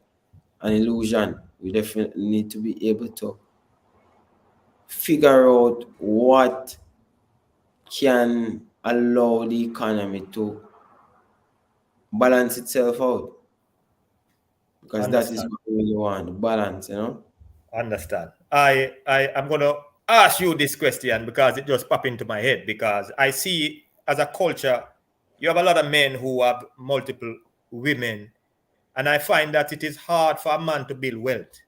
an illusion. We definitely need to be able to figure out what can allow the economy to balance itself out, because that is Understand. what we really want, balance. Understand. I'm gonna ask you this question because it just popped into my head. Because I see as a culture, you have a lot of men who have multiple women, and I find that it is hard for a man to build wealth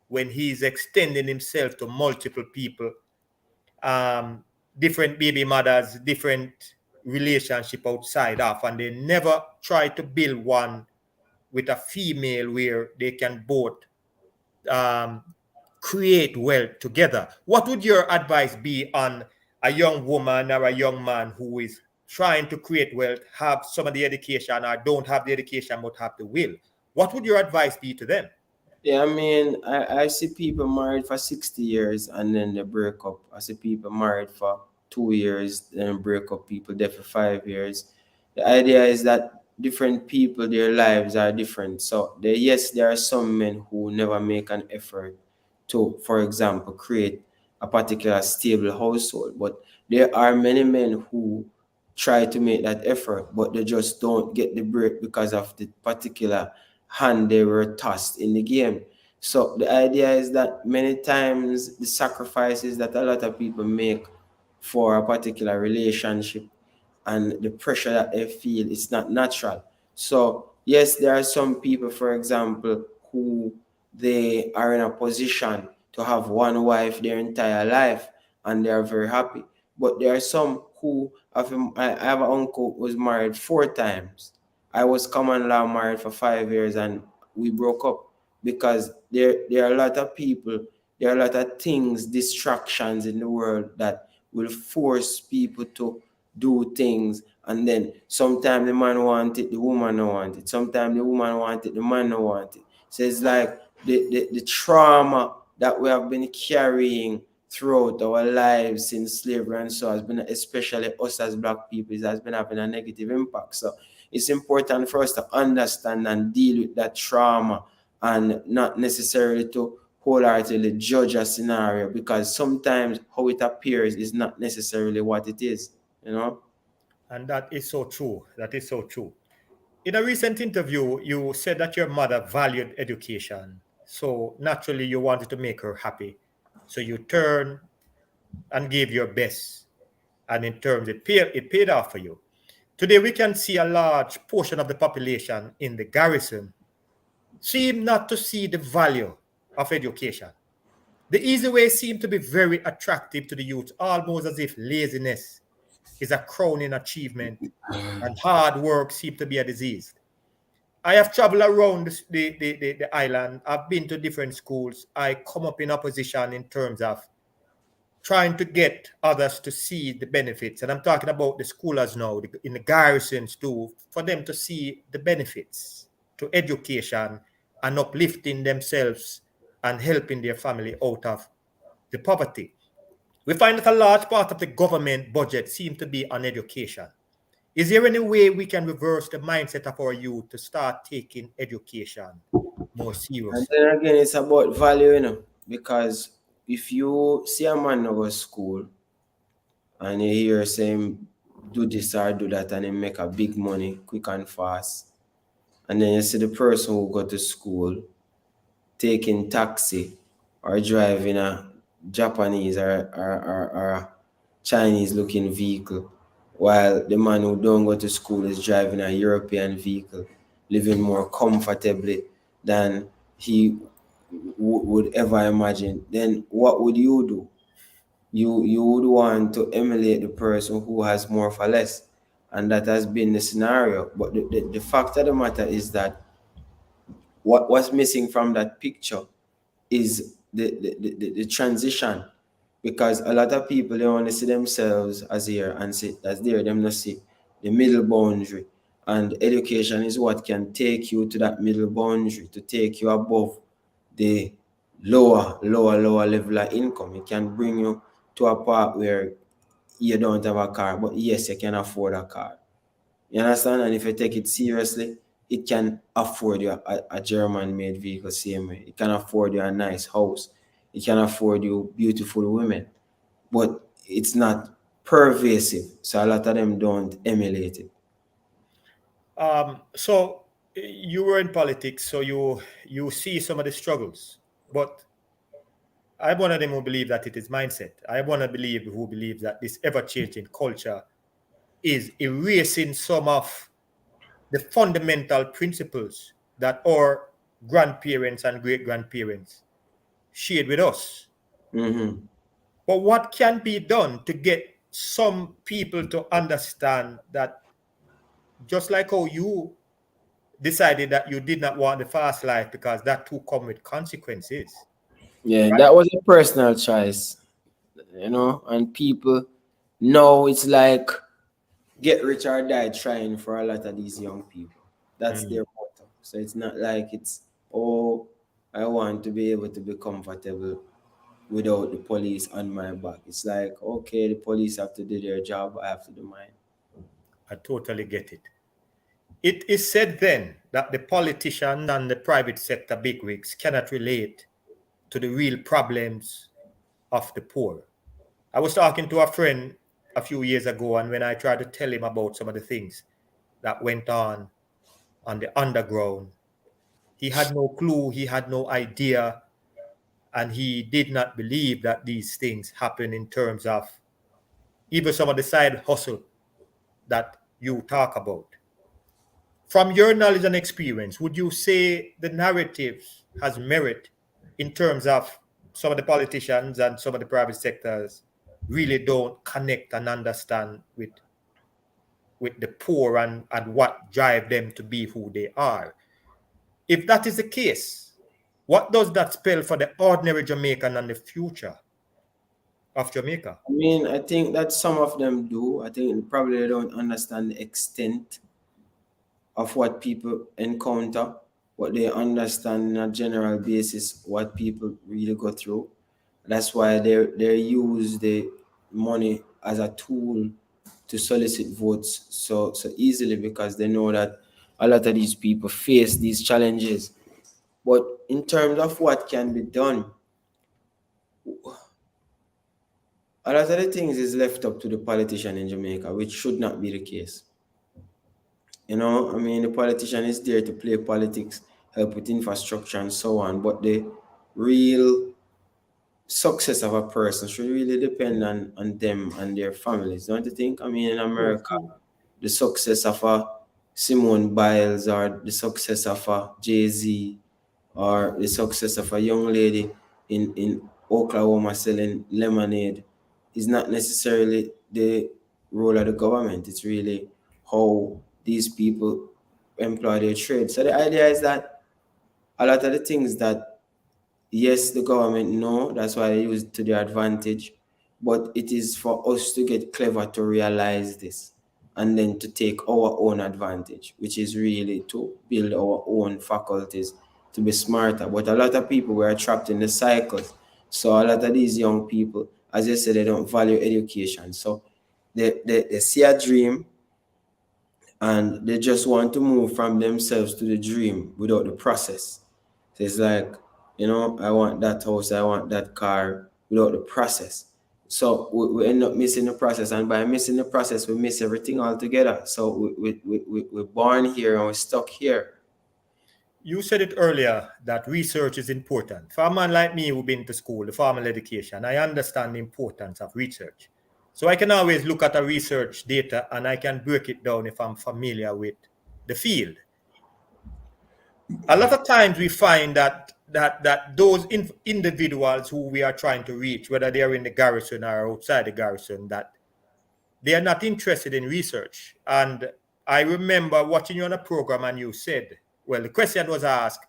when he's extending himself to multiple people, um, different baby mothers, different relationship outside of, and they never try to build one with a female where they can both um, create wealth together. What would your advice be on a young woman or a young man who is trying to create wealth, have some of the education or don't have the education but have the will? What would your advice be to them? Yeah, I mean, I see people married for 60 years and then they break up. I see people married for 2 years, then break up. People there for 5 years. The idea is that different people, their lives are different. So, yes, there are some men who never make an effort to, for example, create a particular stable household. But there are many men who try to make that effort, but they just don't get the break because of the particular hand they were tossed in the game. So the idea is that many times the sacrifices that a lot of people make for a particular relationship and the pressure that they feel is not natural. So yes, there are some people, for example, who they are in a position to have one wife their entire life and they are very happy. But there are some who I have an uncle who was married 4 times. I was common law married for 5 years and we broke up because there are a lot of people, there are a lot of things, distractions in the world that will force people to do things, and then sometimes the man want it, the woman don't want it. Sometimes the woman want it, the man don't want it. So it's like the trauma that we have been carrying throughout our lives since slavery and so has been, especially us as black people, it has been having a negative impact. So it's important for us to understand and deal with that trauma and not necessarily to wholeheartedly judge a scenario, because sometimes how it appears is not necessarily what it is, you know. And that is so true. That is so true. In a recent interview, you said that your mother valued education. So naturally, you wanted to make her happy. So you turned and gave your best. And in terms, it paid off for you. Today, we can see a large portion of the population in the garrison seem not to see the value of education. The easy way seemed to be very attractive to the youth, almost as if laziness is a crowning achievement and hard work seemed to be a disease. I have traveled around the island. I've been to different schools. I come up in opposition in terms of trying to get others to see the benefits. And I'm talking about the schoolers now, in the garrisons too, for them to see the benefits to education and uplifting themselves and helping their family out of the poverty. We find that a large part of the government budget seems to be on education. Is there any way we can reverse the mindset of our youth to start taking education more And seriously? then again, it's about value, you know, because if you see a man go to school and you hear saying do this or do that and he make a big money quick and fast, and then you see the person who go to school taking taxi or driving a Japanese or a Chinese looking vehicle, while the man who don't go to school is driving a European vehicle, living more comfortably than he would ever imagine, then what would you do? You would want to emulate the person who has more for less. And that has been the scenario. But the fact of the matter is that what's missing from that picture is the transition, because a lot of people they only see themselves as here and see as there, them not see the middle boundary, and education is what can take you to that middle boundary, to take you above the lower level of income. It can bring you to a part where you don't have a car, but yes, you can afford a car. You understand? And if you take it seriously, it can afford you a German made vehicle same way. It can afford you a nice house. It can afford you beautiful women. But it's not pervasive. So a lot of them don't emulate it. So you were in politics, so you see some of the struggles. But I'm one of them who believe that it is mindset. I want to believe who believes that this ever-changing culture is erasing some of the fundamental principles that our grandparents and great-grandparents shared with us. Mm-hmm. But what can be done to get some people to understand that just like how you decided that you did not want the fast life because that too come with consequences, Yeah, right? that was a personal choice, and people now it's like get rich or die trying for a lot of these young people. That's Mm. their motto. So it's not like it's, oh, I want to be able to be comfortable without the police on my back. It's like, okay, the police have to do their job, I have to do mine. I totally get it. It is said then that the politician and the private sector bigwigs cannot relate to the real problems of the poor. I was talking to a friend a few years ago, and when I tried to tell him about some of the things that went on the underground, he had no clue, he had no idea, and he did not believe that these things happen in terms of even some of the side hustle that you talk about. From your knowledge and experience, would you say the narrative has merit in terms of some of the politicians and some of the private sectors really don't connect and understand with the poor and what drive them to be who they are? If that is the case, what does that spell for the ordinary Jamaican and the future of Jamaica? I mean, I think that some of them do. I think probably they don't understand the extent of what people encounter, but they understand on a general basis what people really go through. That's why they use the money as a tool to solicit votes so easily, because they know that a lot of these people face these challenges. But in terms of what can be done, a lot of the things is left up to the politician in Jamaica, which should not be the case. I mean, the politician is there to play politics, help with infrastructure and so on, but the real success of a person should really depend on them and their families, don't you think? I mean, in True, America, true. the success of a Simone Biles or the success of a Jay-Z or the success of a young lady in Oklahoma selling lemonade is not necessarily the role of the government. It's really how these people employ their trade. So the idea is that a lot of the things that, yes, the government know, that's why they use it to their advantage, but it is for us to get clever to realize this and then to take our own advantage, which is really to build our own faculties to be smarter. But a lot of people were trapped in the cycles. So a lot of these young people, as I said, they don't value education. So they see a dream and they just want to move from themselves to the dream without the process. So it's like, I want that house, I want that car without the process. So we end up missing the process, and by missing the process, we miss everything altogether. So we're born here and we're stuck here. You said it earlier that research is important. For a man like me who's been to school, the formal education, I understand the importance of research. So I can always look at a research data and I can break it down if I'm familiar with the field. A lot of times we find that those individuals who we are trying to reach, whether they are in the garrison or outside the garrison, that they are not interested in research. And I remember watching you on a program and you said, well, the question was asked,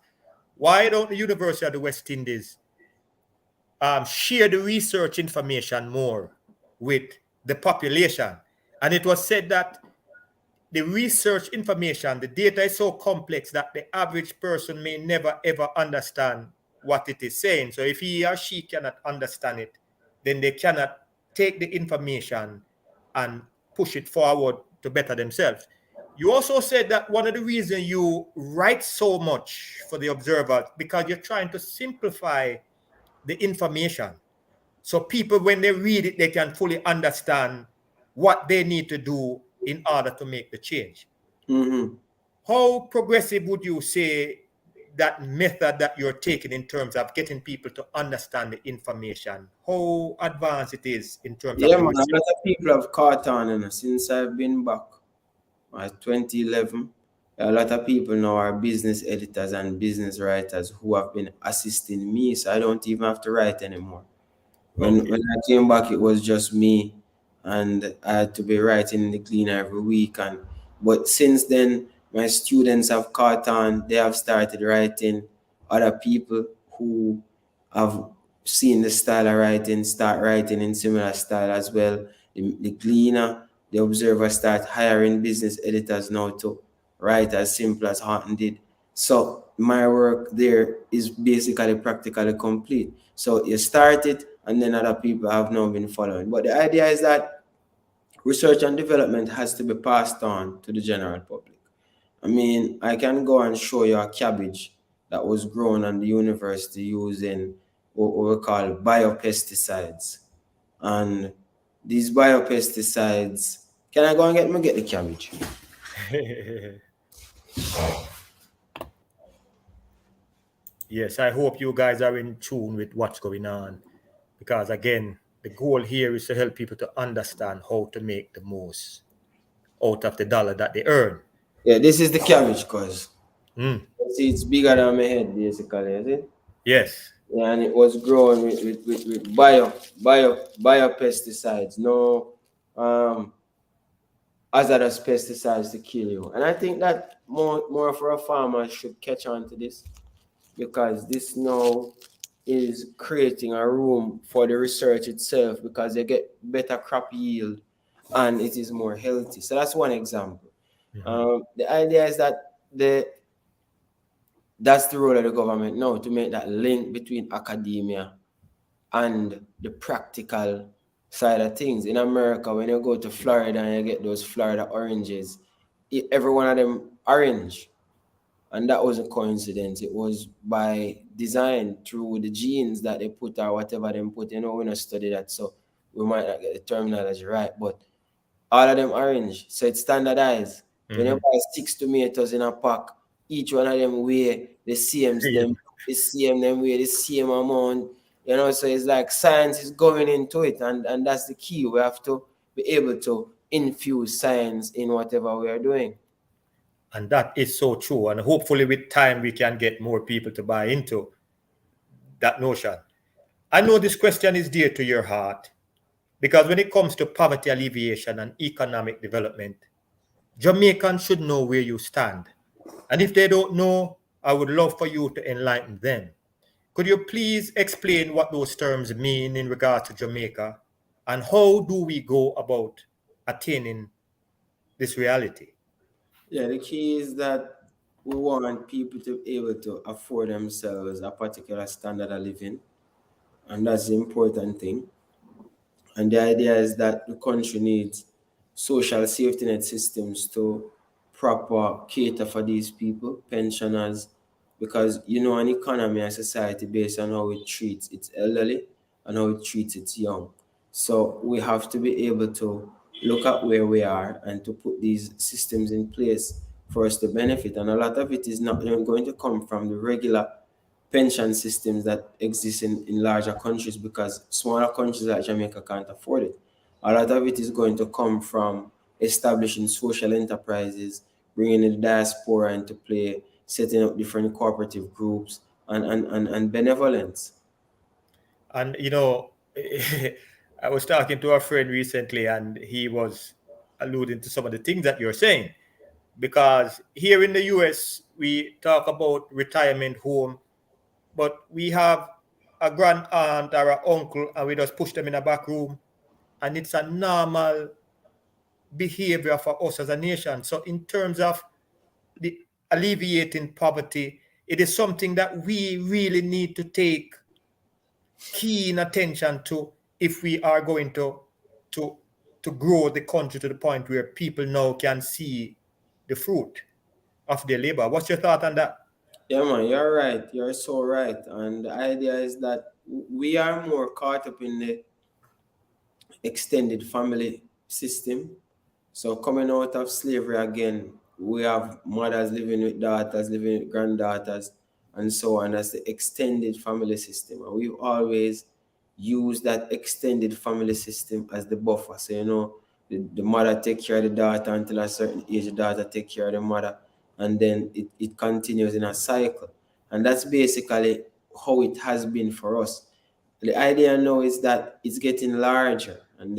why don't the University of the West Indies share the research information more with the population? And it was said that the research information, the data is so complex that the average person may never ever understand what it is saying. So if he or she cannot understand it, then they cannot take the information and push it forward to better themselves. You also said that one of the reasons you write so much for the Observer because you're trying to simplify the information. So people, when they read it, they can fully understand what they need to do in order to make the change. Mm-hmm. How progressive would you say that method that you're taking in terms of getting people to understand the information, how advanced it is in terms of Yeah, the man, a research? lot of people have caught on, since I've been back. 2011, a lot of people now are business editors and business writers who have been assisting me, so I don't even have to write anymore. When Okay. I came back, it was just me, and I had to be writing in the cleaner every week. But since then, my students have caught on. They have started writing. Other people who have seen the style of writing start writing in similar style as well. The cleaner, the observer start hiring business editors now to write as simple as Haughton did. So my work there is basically practically complete. So you start it, and then other people have now been following. But the idea is that research and development has to be passed on to the general public. I mean, I can go and show you a cabbage that was grown on the university using what we call biopesticides. And these biopesticides, can I go and get the cabbage? Yes, I hope you guys are in tune with what's going on, because again, the goal here is to help people to understand how to make the most out of the dollar that they earn. Yeah, this is the cabbage, cause Mm. see it's bigger than my head basically, is it? Yes. Yeah, and it was grown with biopesticides, no um hazardous pesticides to kill you. And I think that more for a farmer should catch on to this, because this now is creating a room for the research itself, because they get better crop yield and it is more healthy. So that's one example. Mm-hmm. The idea is that that's the role of the government now, to make that link between academia and the practical side of things. In America, when you go to Florida and you get those Florida oranges, every one of them orange. And that was a coincidence. It was by design through the genes that they put or whatever they put. You know, we not study that, so we might not get the terminology right. But all of them orange, so it's standardized. When you Mm-hmm. buy 6 tomatoes in a pack, each one of them weigh the same, Same. them weigh the same amount. You know, so it's like science is going into it, and that's the key. We have to be able to infuse science in whatever we are doing. And that is so true. And hopefully, with time, we can get more people to buy into that notion. I know this question is dear to your heart, because when it comes to poverty alleviation and economic development, Jamaicans should know where you stand. And if they don't know, I would love for you to enlighten them. Could you please explain what those terms mean in regard to Jamaica, and how do we go about attaining this reality? Yeah, the key is that we want people to be able to afford themselves a particular standard of living, and that's the important thing. And the idea is that the country needs social safety net systems to proper cater for these people, pensioners, because you know an economy and society based on how it treats its elderly and how it treats its young. So we have to be able to look at where we are and to put these systems in place for us to benefit. And a lot of it is not going to come from the regular pension systems that exist in larger countries, because smaller countries like Jamaica can't afford it. A lot of it is going to come from establishing social enterprises, bringing the diaspora into play, setting up different cooperative groups, and benevolence. And I was talking to a friend recently, and he was alluding to some of the things that you're saying. Because here in the US, we talk about retirement home, but we have a grand aunt or an uncle, and we just push them in a back room, and it's a normal behavior for us as a nation. So, in terms of the alleviating poverty, it is something that we really need to take keen attention to if we are going to to grow the country to the point where people now can see the fruit of their labor. What's your thought on that? Yeah, man, you're right. You're so right. And the idea is that we are more caught up in the extended family system. So coming out of slavery again, we have mothers living with daughters, living with granddaughters, and so on. That's the extended family system. And we've always used that extended family system as the buffer. So, the mother take care of the daughter until a certain age, the daughter take care of the mother, and then it continues in a cycle. And that's basically how it has been for us. The idea now is that it's getting larger, and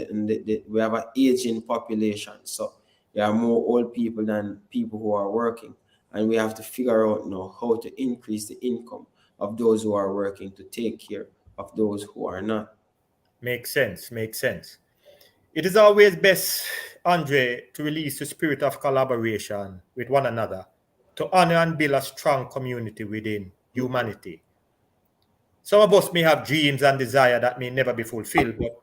we have an aging population. So there are more old people than people who are working, and we have to figure out now how to increase the income of those who are working to take care of those who are not. Makes sense. Makes sense. It is always best, Andre, to release the spirit of collaboration with one another to honor and build a strong community within humanity. Some of us may have dreams and desire that may never be fulfilled, but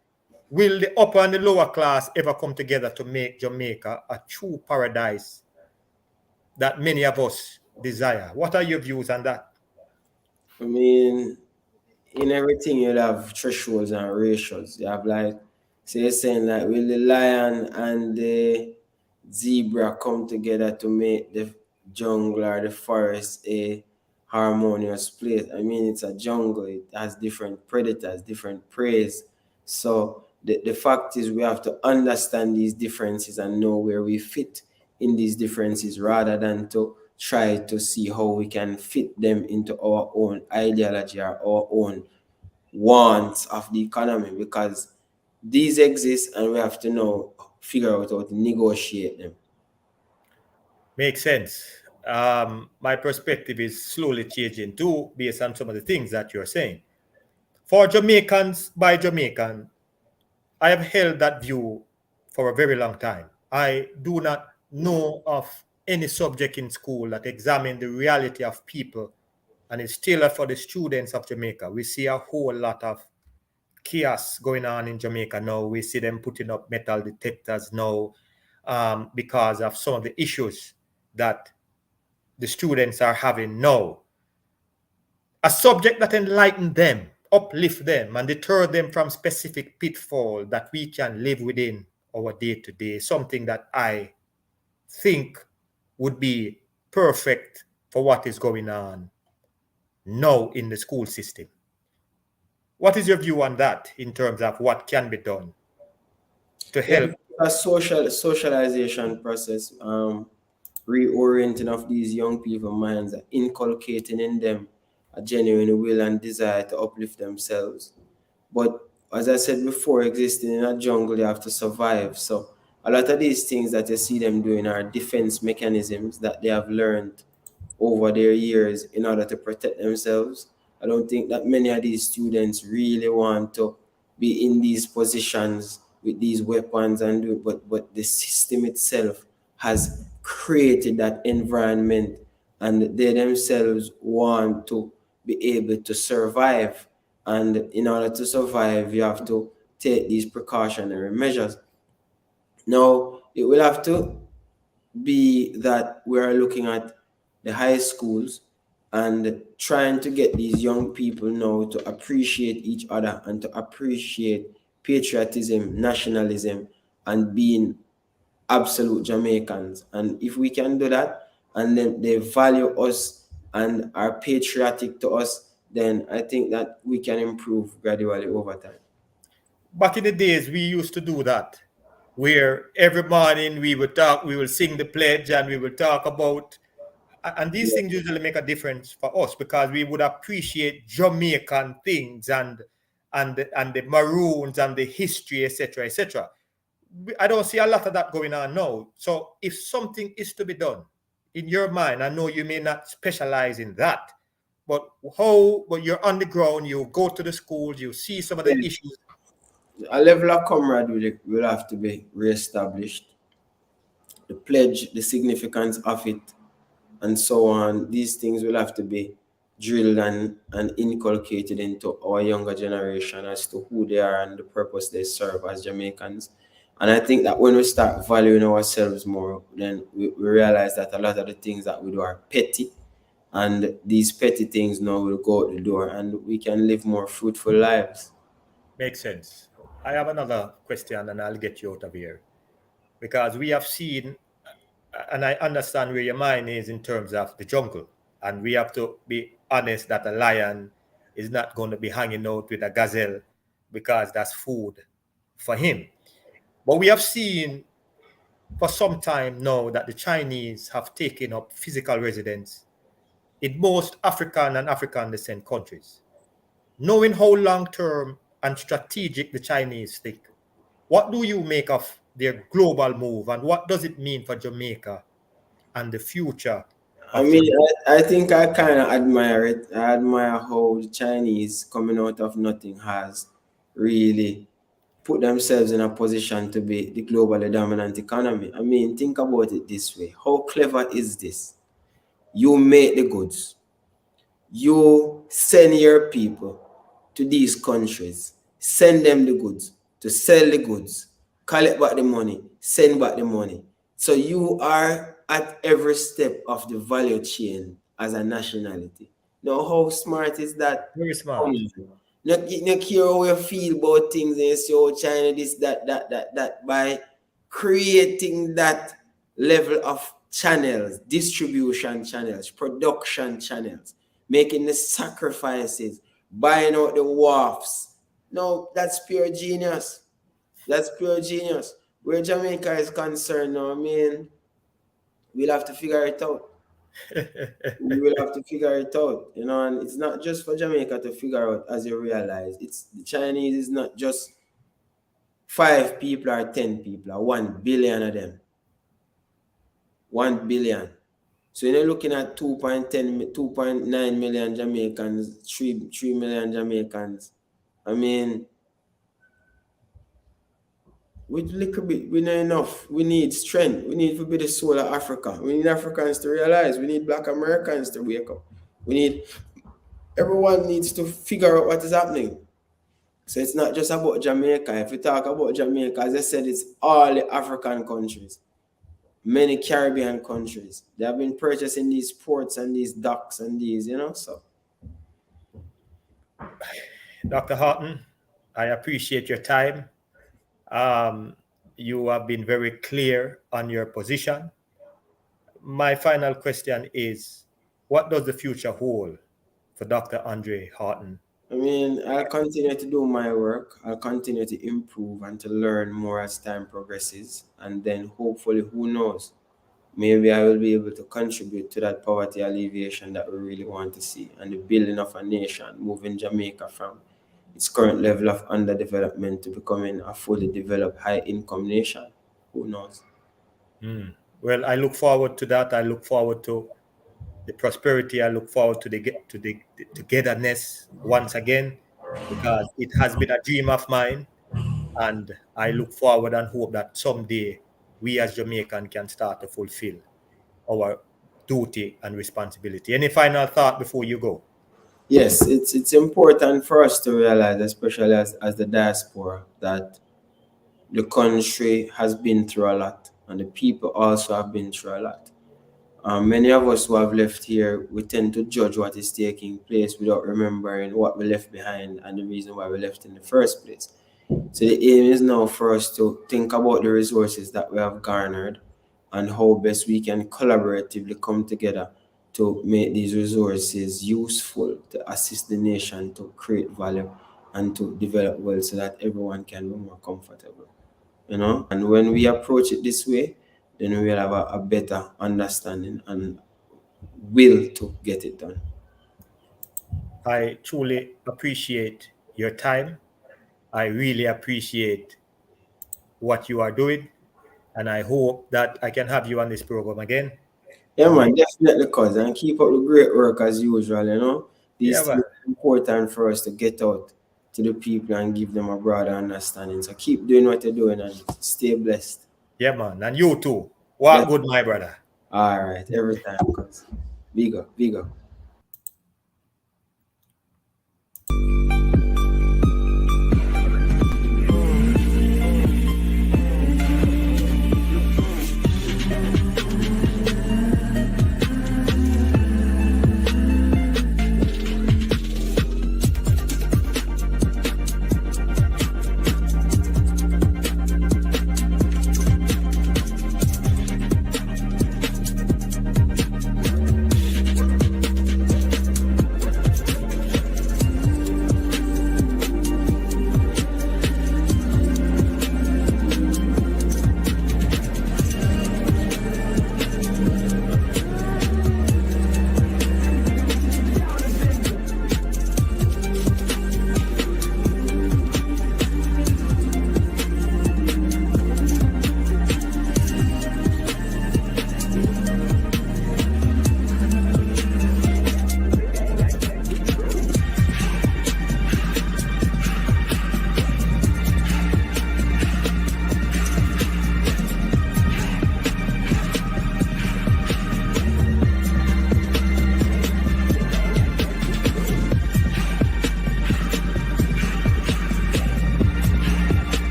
will the upper and the lower class ever come together to make Jamaica a true paradise that many of us desire? What are your views on that? I mean, in everything you'll have thresholds and ratios. You have like, so you're saying like, will the lion and the zebra come together to make the jungle or the forest a harmonious place? I mean, it's a jungle. It has different predators, different preys. So the fact is we have to understand these differences and know where we fit in these differences rather than to try to see how we can fit them into our own ideology or our own wants of the economy, because these exist and we have to know figure out how to negotiate them. Makes sense. My perspective is slowly changing too, based on some of the things that you're saying. For Jamaicans by Jamaican, I have held that view for a very long time. I do not know of any subject in school that examine the reality of people, and it's tailored for the students of Jamaica. We see a whole lot of chaos going on in Jamaica now. We see them putting up metal detectors now because of some of the issues that the students are having now. A subject that enlighten them, uplift them, and deter them from specific pitfall that we can live within our day to day. Something that I think would be perfect for what is going on now in the school system. What is your view on that in terms of what can be done to Yeah, help? a socialization process, reorienting of these young people minds, inculcating in them a genuine will and desire to uplift themselves. But as I said before, existing in a jungle, you have to survive. So a lot of these things that you see them doing are defense mechanisms that they have learned over their years in order to protect themselves. I don't think that many of these students really want to be in these positions with these weapons and do, but the system itself has created that environment, and they themselves want to be able to survive. And in order to survive, you have to take these precautionary measures. Now, it will have to be that we are looking at the high schools and trying to get these young people now to appreciate each other and to appreciate patriotism, nationalism, and being absolute Jamaicans. And if we can do that, and then they value us and are patriotic to us, then I think that we can improve gradually over time. Back in the days, we used to do that, where every morning we will sing the pledge and we will talk about, and these Yeah. things usually make a difference for us because we would appreciate Jamaican things and the maroons and the history, etc., etc. I don't see a lot of that going on now. So if something is to be done in your mind, I know you may not specialize in that, but but you're on the ground, you go to the schools, you see some of the Yeah. issues. A level of camaraderie will have to be reestablished. The pledge, the significance of it, and so on. These things will have to be drilled and inculcated into our younger generation as to who they are and the purpose they serve as Jamaicans. And I think that when we start valuing ourselves more, then we realize that a lot of the things that we do are petty. And these petty things now will go out the door and we can live more fruitful lives. Makes sense. I have another question and I'll get you out of here because we have seen, and I understand where your mind is in terms of the jungle, and we have to be honest that a lion is not going to be hanging out with a gazelle because that's food for him. But we have seen for some time now that the Chinese have taken up physical residence in most African and African descent countries. Knowing how long term and strategic the Chinese think, what do you make of their global move and what does it mean for Jamaica and the future I of mean, Jamaica? I think I kind of admire it. I admire how the Chinese coming out of nothing has really put themselves in a position to be the globally dominant economy. I mean, think about it this way. How clever is this? You make the goods, you send your people to these countries, send them the goods, to sell the goods, collect back the money, send back the money. So you are at every step of the value chain as a nationality. Now, how smart is that? Very smart. Not care how you feel about things and you say, oh, China, this, that. By creating that level of channels, distribution channels, production channels, making the sacrifices, buying out the wharfs. No, that's pure genius. That's pure genius. Where Jamaica is concerned now, I mean, we'll have to figure it out. We will have to figure it out, and it's not just for Jamaica to figure out, as you realize. It's the Chinese is not just 5 people or 10 people, or 1 billion of them. 1 billion. So you're looking at 2.9 million Jamaicans, 3 million Jamaicans. I mean, with little bit, we not enough. We need strength. We need to be the soul of Africa. We need Africans to realize. We need Black Americans to wake up. Everyone needs to figure out what is happening. So it's not just about Jamaica. If we talk about Jamaica, as I said, it's all the African countries, many Caribbean countries. They have been purchasing these ports and these docks and these, so. Dr. Haughton, I appreciate your time. You have been very clear on your position. My final question is, what does the future hold for Dr. Andre Haughton? I mean, I'll continue to do my work. I'll continue to improve and to learn more as time progresses. And then hopefully, who knows, maybe I will be able to contribute to that poverty alleviation that we really want to see and the building of a nation, moving Jamaica from its current level of underdevelopment to becoming a fully developed, high-income nation. Who knows? Well, I look forward to that. I look forward to the prosperity. I look forward to the togetherness once again, because it has been a dream of mine, and I look forward and hope that someday we as Jamaican can start to fulfill our duty and responsibility. Any final thought before you go? Yes, it's important for us to realize, especially as the diaspora, that the country has been through a lot and the people also have been through a lot. Many of us who have left here, we tend to judge what is taking place without remembering what we left behind and the reason why we left in the first place. So the aim is now for us to think about the resources that we have garnered and how best we can collaboratively come together to make these resources useful to assist the nation to create value and to develop wealth so that everyone can be more comfortable. And when we approach it this way, then we will have a better understanding and will to get it done. I truly appreciate your time. I really appreciate what you are doing, and I hope that I can have you on this program again. Yeah, man, definitely, cuz, and keep up the great work as usual. Yeah, These things man. are important for us to get out to the people and give them a broader understanding. So keep doing what you're doing and stay blessed. Yeah, man. And you too. What Yeah. good, my brother. All right, every time, cuz. Big up, big up.